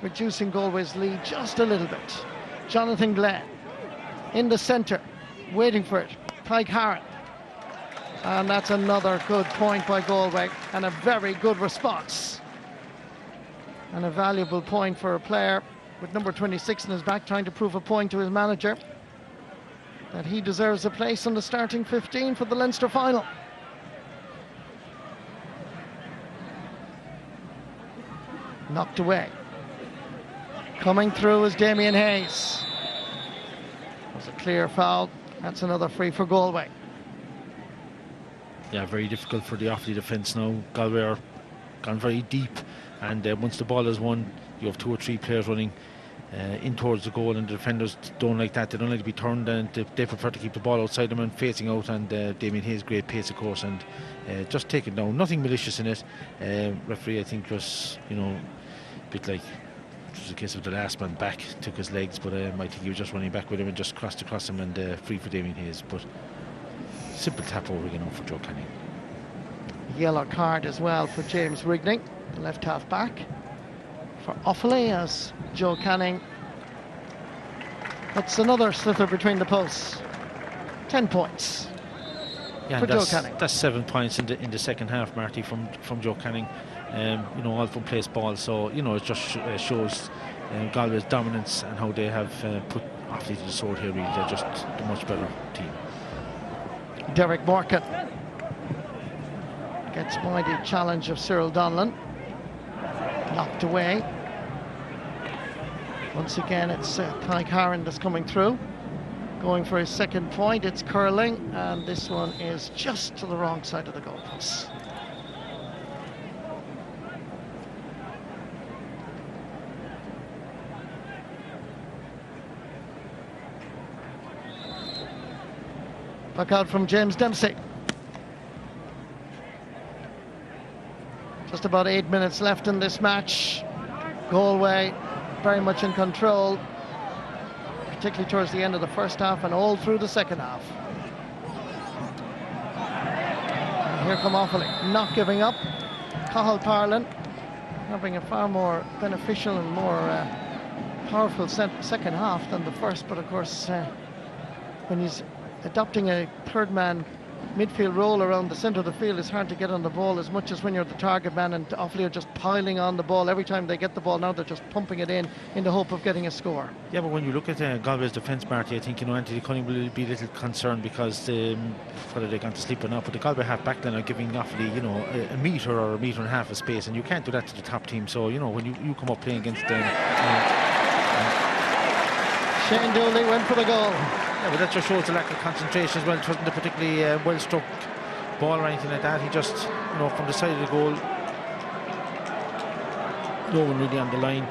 reducing Galway's lead just a little bit. Jonathan Glenn in the centre, waiting for it. Tyke Harron. And that's another good point by Galway, and a very good response. And a valuable point for a player with number 26 in his back, trying to prove a point to his manager that he deserves a place in the starting 15 for the Leinster final. Knocked away. Coming through is Damien Hayes. It was a clear foul. That's another free for Galway. Yeah, very difficult for the Offaly defence now. Galway are gone very deep, and once the ball is won, you have 2 or 3 players running in towards the goal, and the defenders don't like that. They don't like to be turned, and they prefer to keep the ball outside them and facing out. And Damien Hayes, great pace, of course, and just take it down. Nothing malicious in it. Referee, I think, was a bit like, it was a case of the last man back took his legs, but I think he was just running back with him and just crossed across him, and free for Damien Hayes. But simple tap over again for Joe Canning. Yellow card as well for James Rigney, the left half back for Offaly, as Joe Canning. That's another slither between the posts. 10 points for Joe Canning. That's 7 points in the second half, Marty, from Joe Canning. All from place ball, so it just shows Galway's dominance and how they have put Offaly to the sword here. Really, they're just a much better team. Derek Morgan gets by the challenge of Cyril Donlan. Knocked away. Once again, it's Tyke Harron that's coming through. going for his second point. It's curling, and this one is just to the wrong side of the goalpost. Back out from James Dempsey. Just about 8 minutes left in this match. Galway very much in control, particularly towards the end of the first half and all through the second half. And here come Offaly, not giving up. Cathal having a far more beneficial and more powerful second half than the first, but of course when he's adopting a third man midfield role around the centre of the field, it's hard to get on the ball as much as when you're the target man, and Offaly are just piling on the ball. Every time they get the ball now, they're just pumping it in the hope of getting a score. Yeah, but when you look at Galway's defence, Marty, I think, Anthony Cunningham will be a little concerned because whether they're going to sleep or not, but the Galway half back line are giving Offaly, a metre or a metre and a half of space, and you can't do that to the top team. So, when you come up playing against them... Shane Dooley went for the goal. Yeah, but that just shows a lack of concentration as well. It wasn't a particularly well-struck ball or anything like that. He just, from the side of the goal, no one really on the line.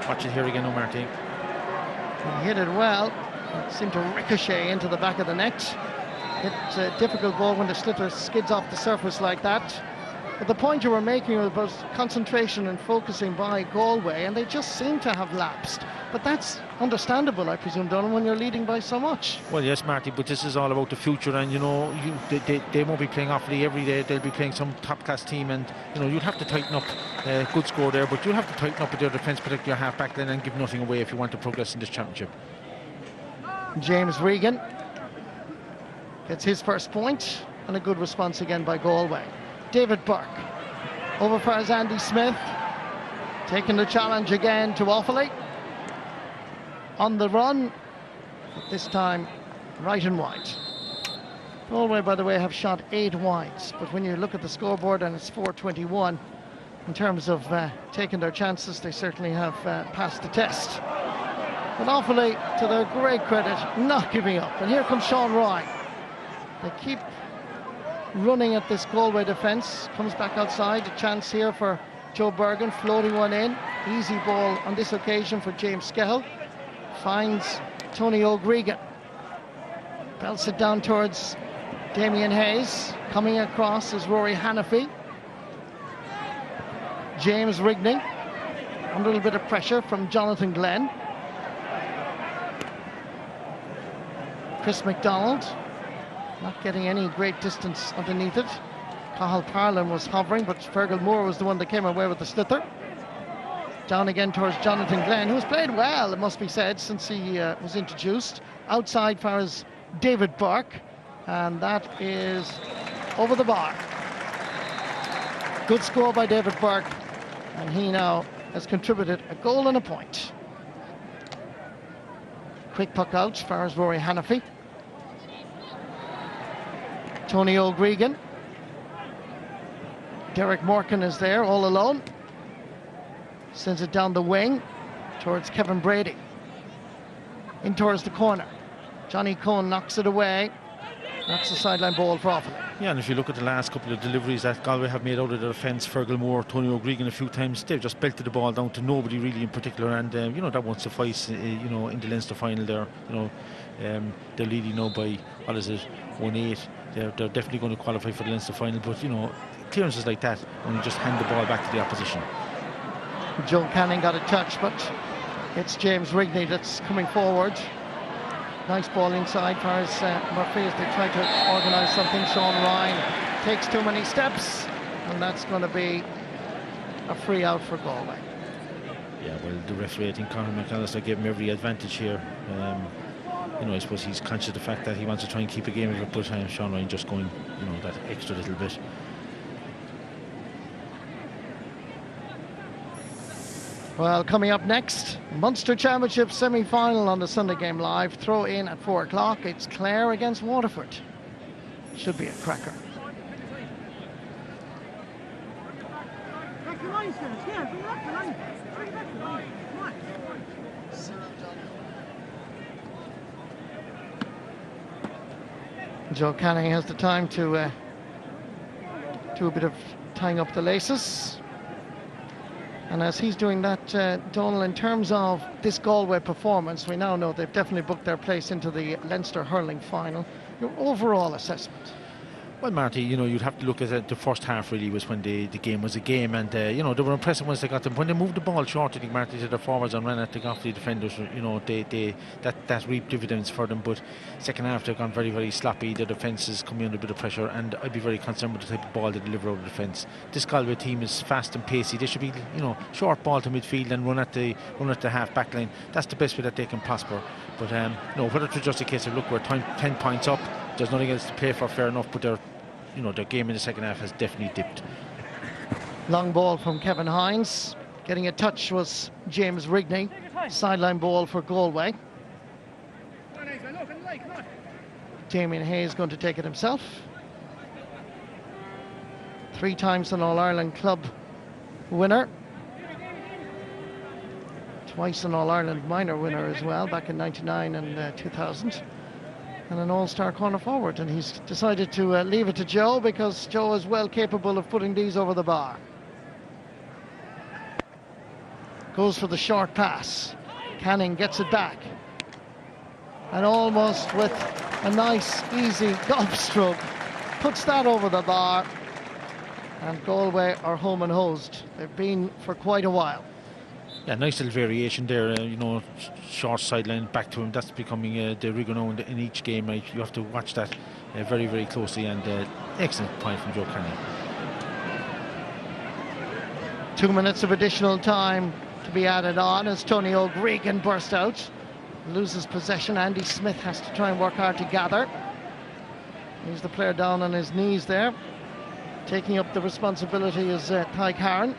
Watch it here again, Marty. He hit it well. It seemed to ricochet into the back of the net. It's a difficult ball when the sliotar skids off the surface like that. But the point you were making was about concentration and focusing by Galway, and they just seem to have lapsed. But that's understandable, I presume, Donald, when you're leading by so much. Well, yes, Marty, but this is all about the future, and they won't be playing Offaly every day. They'll be playing some top-class team, and you'll have to tighten up. Good score there, but you'll have to tighten up with your defence, particularly your half-back line, and give nothing away if you want to progress in this championship. James Regan gets his first point, and a good response again by Galway. David Burke over for Andy Smith, taking the challenge again to Offaly. On the run, but this time right and wide. Galway, by the way, have shot 8 wides, but when you look at the scoreboard and it's 4:21, in terms of taking their chances, they certainly have passed the test. But Offaly, to their great credit, not giving up. And here comes Sean Ryan. They keep running at this Galway defence. Comes back outside. A chance here for Joe Bergen, floating one in. Easy ball on this occasion for James Skehill. Finds Tony O'Gregan. Belts it down towards Damien Hayes. Coming across is Rory Hannafy. James Rigney. A little bit of pressure from Jonathan Glenn. Chris MacDonald. Not getting any great distance underneath it. Cathal Parlin was hovering, but Fergal Moore was the one that came away with the sliotar. Down again towards Jonathan Glenn, who's played well, it must be said, since he was introduced. Outside far as David Burke, and that is over the bar. Good score by David Burke, and he now has contributed a goal and a point. Quick puck out far as Rory Hannafy. Tony O'Gregan. Derek Morgan is there all alone. Sends it down the wing towards Kevin Brady. In towards the corner. Johnny Cohn knocks it away. That's the sideline ball for Offaly. Yeah, and if you look at the last couple of deliveries that Galway have made out of the defence, Fergal Moore, Tony O'Gregan a few times, they've just belted the ball down to nobody really in particular, and that won't suffice in the Leinster final there. They're leading now by, 1-8. They're definitely going to qualify for the Leinster final, but clearances like that when you just hand the ball back to the opposition. Joe Canning got a touch, but it's James Rigney that's coming forward. Nice ball inside for as Murphy as they try to organise something. Sean Ryan takes too many steps, and that's going to be a free out for Galway. Yeah, well, the referee, I think Conor McAllister gave him every advantage here. I suppose he's conscious of the fact that he wants to try and keep a game of it, but Sean Ryan just going, that extra little bit. Well, coming up next, Munster Championship semi-final on the Sunday Game Live. Throw in at 4 o'clock. It's Clare against Waterford. Should be a cracker. Joe Canning has the time to do a bit of tying up the laces. And as he's doing that, Donal, in terms of this Galway performance, we now know they've definitely booked their place into the Leinster hurling final. Your overall assessment? Well, Marty, you'd have to look at the first half really was when the game was a game, and they were impressive once they got them. When they moved the ball short, I think, Marty, to the forwards and ran at the Offaly defenders, that reaped dividends for them. But second half they've gone very, very sloppy. The defence is coming under a bit of pressure, and I'd be very concerned with the type of ball they deliver over the defence. This Galway team is fast and pacey. They should be, short ball to midfield and run at the half back line. That's the best way that they can prosper. But whether it's just a case of look, we're 10 points up, there's nothing else to play for, fair enough, but their game in the second half has definitely dipped. Long ball from Kevin Hines. Getting a touch was James Rigney. Sideline ball for Galway. Damien Hayes going to take it himself. 3 times an All-Ireland club winner. Twice an All-Ireland minor winner as well, back in 99 and 2000. And an all-star corner forward, and he's decided to leave it to Joe because Joe is well capable of putting these over the bar. Goes for the short pass. Canning gets it back, and almost with a nice easy golf stroke puts that over the bar, and Galway are home and hosed. They've been for quite a while. Yeah, nice little variation there, short sideline back to him. That's becoming the rigor now in each game. Right? You have to watch that very, very closely, and excellent point from Joe Canning. 2 minutes of additional time to be added on as Tony O'Gregan burst out. Loses possession. Andy Smith has to try and work hard to gather. He's the player down on his knees there. Taking up the responsibility is Tyke Harron.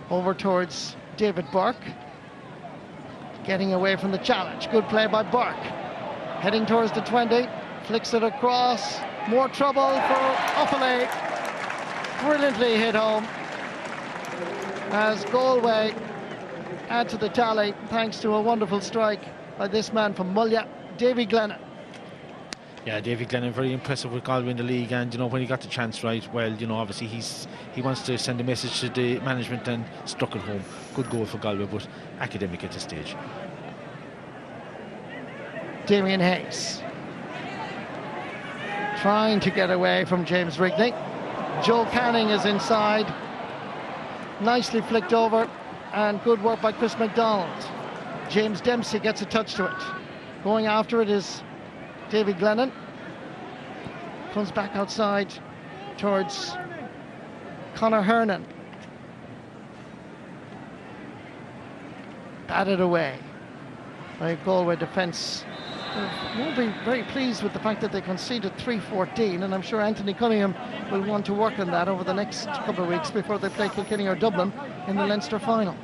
Over towards David Burke. Getting away from the challenge. Good play by Burke. Heading towards the 20. Flicks it across. More trouble for Offaly. Brilliantly hit home. As Galway add to the tally thanks to a wonderful strike by this man from Mullia, Davy Glennon. Yeah, Davy Glennon, very impressive with Galway in the league, and when he got the chance, right, well, obviously he wants to send a message to the management and struck it home. Good goal for Galway, but academic at this stage. Damien Hayes trying to get away from James Rigney. Joe Canning is inside, nicely flicked over, and good work by Chris MacDonald. James Dempsey gets a touch to it. Going after it is David Glennon. Comes back outside towards Conor Hernan. Batted away by Galway defence. Won't be very pleased with the fact that they conceded 3-14, and I'm sure Anthony Cunningham will want to work on that over the next couple of weeks before they play Kilkenny or Dublin in the Leinster final.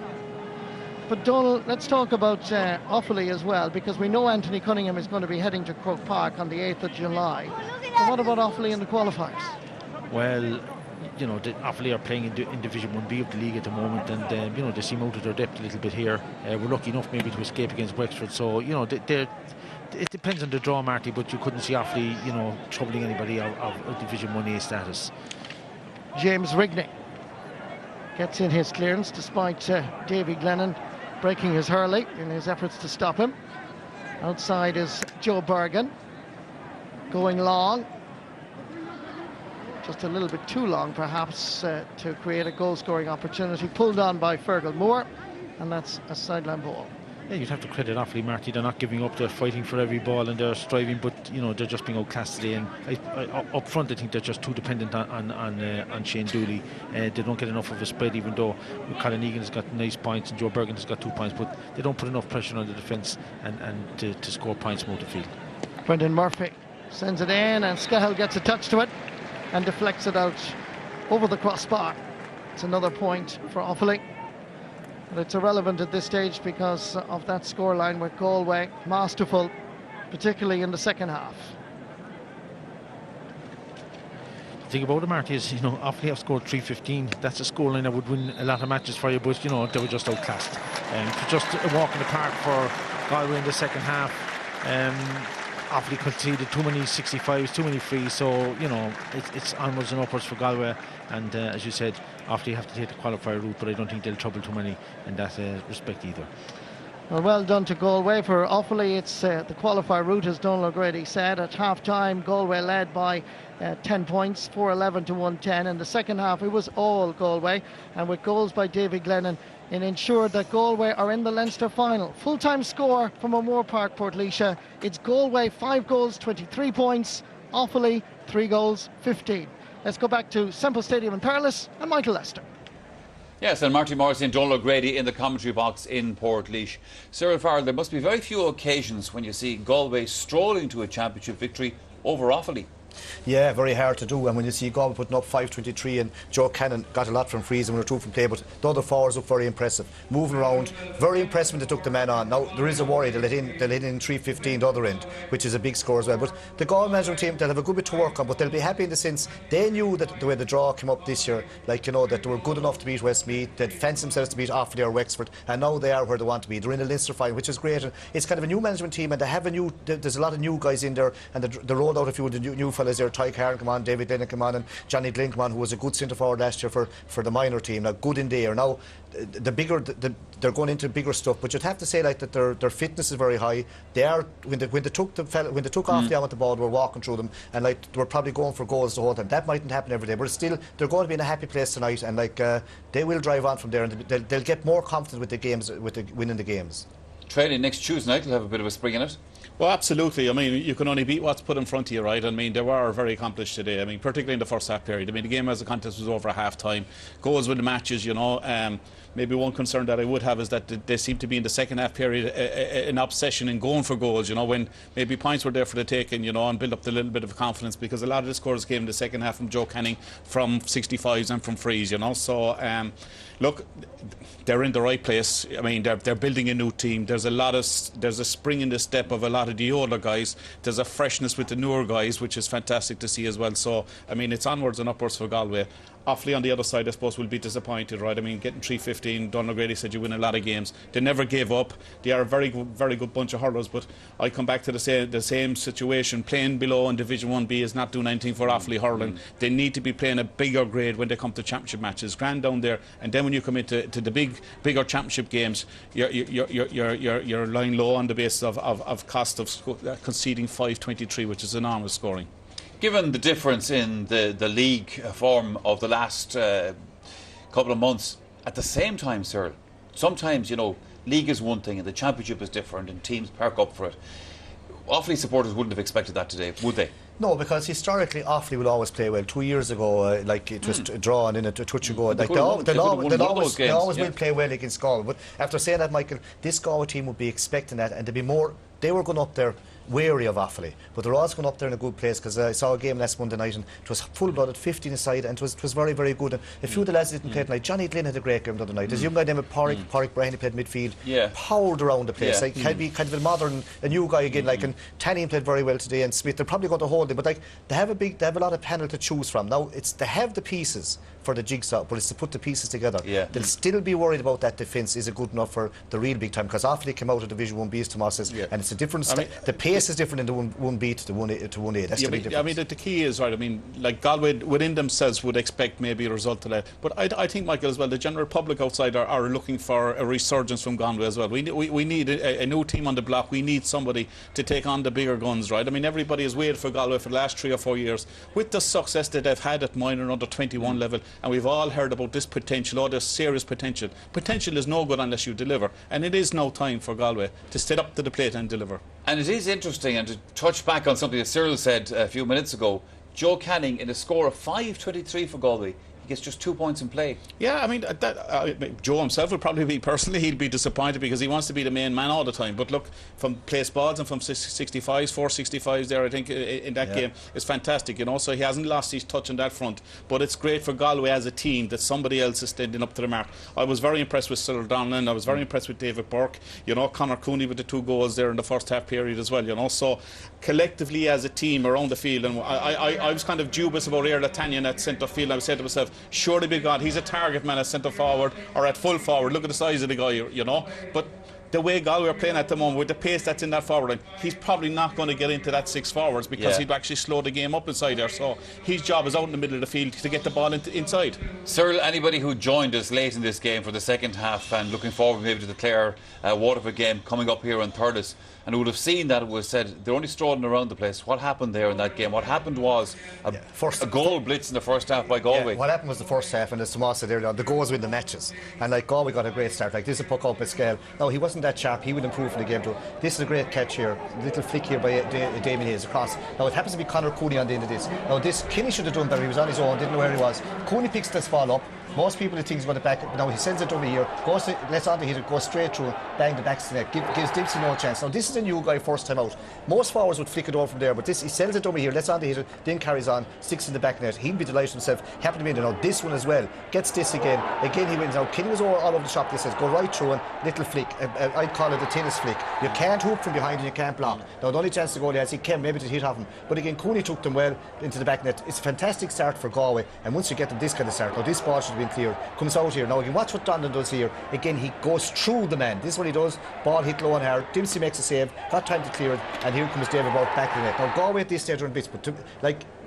But Donal, let's talk about Offaly as well, because we know Anthony Cunningham is going to be heading to Croke Park on the 8th of July. But what about Offaly in the qualifiers? Well, Offaly are playing in Division 1B of the league at the moment, and they seem out of their depth a little bit here. We're lucky enough maybe to escape against Wexford, so it depends on the draw, Marty, but you couldn't see Offaly troubling anybody of Division 1A status. James Rigney gets in his clearance despite Davy Glennon breaking his hurley in his efforts to stop him. Outside is Joe Bergen, going long, just a little bit too long perhaps to create a goal scoring opportunity. Pulled on by Fergal Moore, and that's a sideline ball. Yeah, you'd have to credit Offaly, Marty. They're not giving up. They're fighting for every ball and they're striving, but they're just being outclassed today. And up front, I think they're just too dependent on Shane Dooley. They don't get enough of a spread, even though Colin Egan has got nice points and Joe Bergen has got 2 points, but they don't put enough pressure on the defence and to score points from out the field. Brendan Murphy sends it in, and Scahill gets a touch to it and deflects it out over the crossbar. It's another point for Offaly. But it's irrelevant at this stage because of that scoreline with Galway masterful, particularly in the second half. The thing about it, Marty, is Offaly have scored 3-15. That's a scoreline that would win a lot of matches for you, but they were just outclassed. Just a walk in the park for Galway in the second half. Offaly conceded too many 65s, too many frees, so you know it's onwards and upwards for Galway, and as you said, Offaly have to take the qualifier route, but I don't think they'll trouble too many in that respect either. Well done to Galway. For Offaly, it's the qualifier route, as Donal O'Grady said. At half-time, Galway led by 10 points, 4-11 to 110. In the second half, it was all Galway, and with goals by David Glennon, it ensured that Galway are in the Leinster final. Full-time score from O'Moore Park, Portlaoise. It's Galway 5 goals, 23 points. Offaly 3 goals, 15. Let's go back to Semple Stadium in Thurles and Michael Lester. Yes, and Marty Morrissey and Donal O'Grady in the commentary box in Portlaoise. Cyril Farrell, there must be very few occasions when you see Galway strolling to a championship victory over Offaly. Yeah, very hard to do, and when you see Galway putting up 5-23 and Joe Cannon got a lot from frees and 1 or 2 from play, but the other forwards look very impressive, moving around, very impressive when they took the man on. Now there is a worry, they let in 3-15 the other end, which is a big score as well, but the Galway management team, they'll have a good bit to work on, but they'll be happy in the sense they knew that the way the draw came up this year, like, you know, that they were good enough to beat Westmeath, they'd fancy themselves to beat Offaly or Wexford, and now they are where they want to be. They're in the Leinster final, which is great. It's kind of a new management team, and they have there's a lot of new guys in there, and they rolled out a few of the new fellas there. Ty Carr come on, David Lennon come on, and Johnny Glynn come on, who was a good centre forward last year for the minor team. Now good in there. Now they're going into bigger stuff, but you'd have to say like that their fitness is very high. They are when they took Offaly on with the ball, they were walking through them, and like they were probably going for goals the whole time. That mightn't happen every day, but still they're going to be in a happy place tonight, and like they will drive on from there, and they'll get more confident with the games, winning the games. Training next Tuesday night will have a bit of a spring in it. Well, absolutely. I mean, you can only beat what's put in front of you, right? I mean, they were very accomplished today. I mean, particularly in the first half period. I mean, the game as a contest was over at half time. Goals with the matches, you know. Maybe one concern that I would have is that they seem to be in the second half period an obsession in going for goals, you know, when maybe points were there for the taking, you know, and build up the little bit of confidence, because a lot of the scores came in the second half from Joe Canning, from 65s and from frees, you know. So, look, they're in the right place. I mean, they're building a new team. There's a spring in the step of a lot of the older guys. There's a freshness with the newer guys, which is fantastic to see as well. So, I mean, it's onwards and upwards for Galway. Offaly on the other side, I suppose, will be disappointed, right? I mean, getting 3-15, Donal O'Grady said you win a lot of games. They never gave up. They are a very good bunch of hurlers, but I come back to the same situation. Playing below in Division 1B is not doing anything for Offaly hurling. They need to be playing a bigger grade when they come to championship matches. Grand down there, and then when you come into the bigger championship games, you're lying low on the basis of cost of conceding 5-23, which is enormous scoring. Given the difference in the league form of the last couple of months, at the same time, Cyril, sometimes, you know, league is one thing and the championship is different and teams perk up for it. Offaly supporters wouldn't have expected that today, would they? No, because historically Offaly will always play well. 2 years ago, like it was a draw and then a touch and go. Like they always will play well against Galway. But after saying that, Michael, this Galway team would be expecting that, and they'd be more. They were going up there wary of Offaly, but they're also going up there in a good place, because I saw a game last Monday night and it was full-blooded, 15 aside, and it was very, very good. And a few of the lads didn't play tonight. Johnny Glynn had a great game the other night. There's a young guy named Pádraig Bryan, played midfield, powered around the place. Like can be kind of a modern, a new guy again. Like, and Tannian played very well today, and Smith. They're probably going to hold him, but like they have a lot of panel to choose from. Now they have the pieces for the jigsaw, but it's to put the pieces together. They'll still be worried about that defence. Is it good enough for the real big time? Because Offaly came out of Division 1B, as Tomas says, and it's a different. The pace is different in the 1B to the 1A. That's the big difference. I mean, the key is, right, I mean, like Galway within themselves would expect maybe a result of that. But I think, Michael, as well, the general public outside are looking for a resurgence from Galway as well. We need a new team on the block. We need somebody to take on the bigger guns, right? I mean, everybody has waited for Galway for the last 3 or 4 years with the success that they've had at minor under 21 level, and we've all heard about this potential, this serious potential. Potential is no good unless you deliver, and it is now time for Galway to step up to the plate and deliver. And it is interesting, and to touch back on something that Cyril said a few minutes ago, Joe Canning in a score of 5-23 for Galway. He gets just 2 points in play. Yeah, I mean, Joe himself would probably be, personally, he'd be disappointed because he wants to be the main man all the time. But look, from place balls and from 65s, 465s there, I think, in that game, is fantastic, you know. So he hasn't lost his touch on that front. But it's great for Galway as a team that somebody else is standing up to the mark. I was very impressed with Cyril Donlan. I was very impressed with David Burke. You know, Conor Cooney with the 2 goals there in the first half period as well, you know. So collectively as a team around the field, and I was kind of dubious about Éire Tannian at centre field. I said to myself, surely be God, he's a target man at centre forward or at full forward. Look at the size of the guy, you know. But the way Galway are playing at the moment, with the pace that's in that forward line, he's probably not going to get into that 6 forwards because he'd actually slow the game up inside there. So his job is out in the middle of the field to get the ball inside. Cyril, anybody who joined us late in this game for the second half and looking forward maybe to the Clare-Waterford game coming up here on Thurles, and would have seen that it was said they're only strolling around the place. What happened there in that game? What happened was a goal blitz in the first half by Galway. What happened was the first half, and as Tomas said earlier, the goals win the matches. And like Galway got a great start. Like this is a puck up at scale. No, he wasn't that sharp. He would improve in the game too. This is a great catch here. Little flick here by Damien Hayes across. Now it happens to be Conor Cooney on the end of this. Now this Kinney should have done better. He was on his own, didn't know where he was. Cooney picks this ball up. Most people think he's going to back it. Now he sends it over here, lets on the hitter, goes straight through, bang the back to the net, gives Dempsey no chance. Now this is a new guy first time out. Most forwards would flick it over from there, but this he sends it over here, lets on the hitter, then carries on, sticks in the back net. He'd be delighted himself. Happy to be in there. Now this one as well, gets this again he wins. Now Kinney was all over the shop. This says go right through and little flick. I'd call it a tennis flick. You can't hoop from behind and you can't block. Now the only chance to go there is he can maybe to hit off him, but again Cooney took them well into the back net. It's a fantastic start for Galway, and once you get them this kind of start, now this ball should have been cleared. Comes out here. Now again, watch what Donlan does here. Again, he goes through the man. This is what he does. Ball hit low and hard. Dempsey makes a save. Got time to clear it. And here comes David Burke back to the net. Now Galway at this stage are in bits, but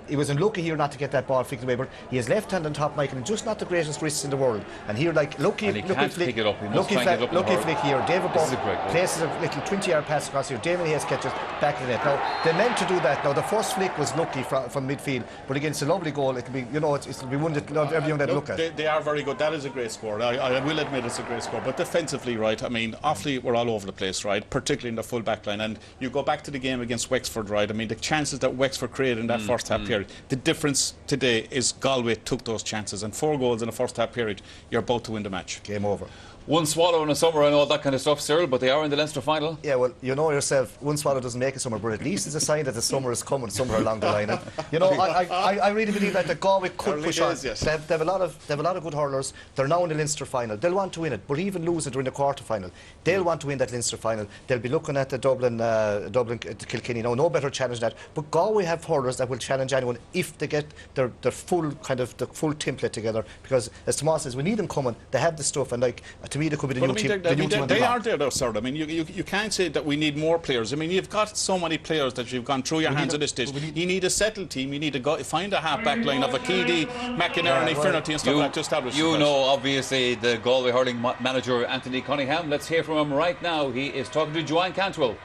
he was unlucky here not to get that ball flicked away, but he has left hand on top, Michael, and just not the greatest wrists in the world. And here, lucky flick, lucky flick here. David Burke places a little 20-yard pass across here. Damien Hayes catches back to the net. Now they meant to do that. Now the first flick was lucky from midfield, but again, it's a lovely goal. It can be, it'll be one that everyone that look at. They are very good. That is a great score. I will admit it's a great score. But defensively, right? I mean, Offaly were all over the place, right? Particularly in the full back line. And you go back to the game against Wexford, right? I mean, the chances that Wexford created in that first half period. The difference today is Galway took those chances, and 4 goals in the first half period, you're about to win the match. Game over. One swallow in a summer and all that kind of stuff, Cyril, but they are in the Leinster final. Yeah, well, you know yourself, one swallow doesn't make a summer, but at least it's a sign that the summer is coming somewhere along the line. And, I really believe that Galway could push on. Yes. They have a lot of good hurlers. They're now in the Leinster final. They'll want to win it, but even lose it during the quarter final, they'll want to win that Leinster final. They'll be looking at the Dublin Kilkenny. No better challenge than that. But Galway have hurlers that will challenge anyone if they get their full template together. Because as Tomas says, we need them coming. They have the stuff, and to me, they could be the new team. They are there though, sir. I mean, you can't say that we need more players. I mean, you've got so many players that you've gone through your hands at this stage. You need a settled team. You need to find a half-back line of Akidi, McInerney, Finnerty and stuff like that to establish. Obviously, the Galway hurling manager, Anthony Cunningham. Let's hear from him right now. He is talking to Joanne Cantwell.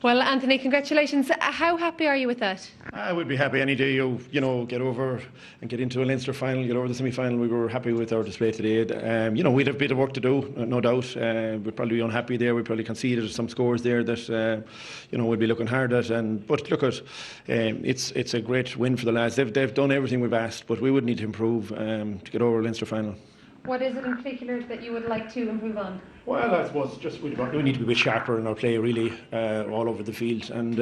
Well, Anthony, congratulations. How happy are you with that? I would be happy any day you get over and get into a Leinster final, get over the semi-final. We were happy with our display today. We'd have a bit of work to do, no doubt. We'd probably be unhappy there. We probably conceded some scores there that we'd be looking hard at. But look at it's a great win for the lads. They've done everything we've asked, but we would need to improve to get over a Leinster final. What is it in particular that you would like to improve on? Well, I suppose just we need to be a bit sharper in our play, really, all over the field. And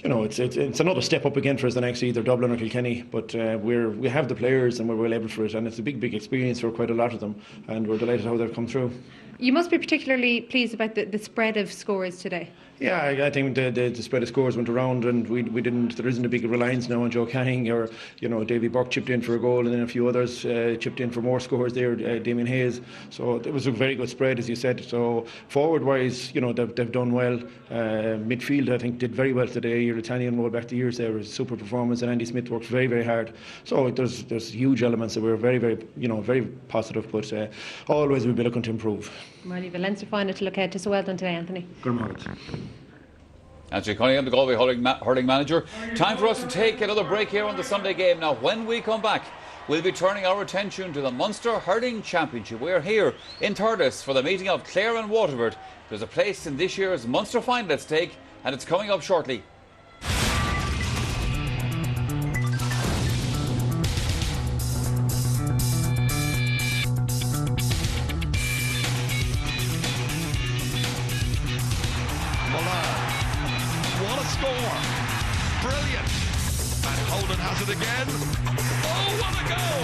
it's another step up again for us the next either Dublin or Kilkenny. But we have the players and we're well able for it, and it's a big experience for quite a lot of them. And we're delighted how they've come through. You must be particularly pleased about the spread of scores today. Yeah, I think the spread of scores went around, and we didn't. There isn't a big reliance now on Joe Canning or Davy Burke chipped in for a goal, and then a few others chipped in for more scores there. Damien Hayes. So it was a very good spread, as you said. So forward wise, they've done well. Midfield, I think, did very well today. Your Italian rolled back the years there was a super performance, and Andy Smith worked very, very hard. So there's huge elements that we're very, very very positive. But always we'll be looking to improve. Well, you've a Leinster final to look ahead to, so well done today, Anthony. Good morning. Anthony Cunningham, the Galway hurling manager. Time for us to take another break here on the Sunday game. Now, when we come back, we'll be turning our attention to the Munster Hurling Championship. We're here in Thurles for the meeting of Clare and Waterford. There's a place in this year's Munster final at stake, and it's coming up shortly. Has it again. Oh, what a goal!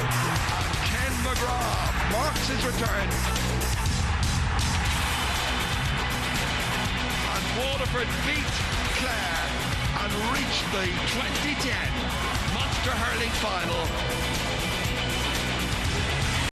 And Ken McGrath marks his return. And Waterford beat Clare and reached the 2010 Munster Hurling final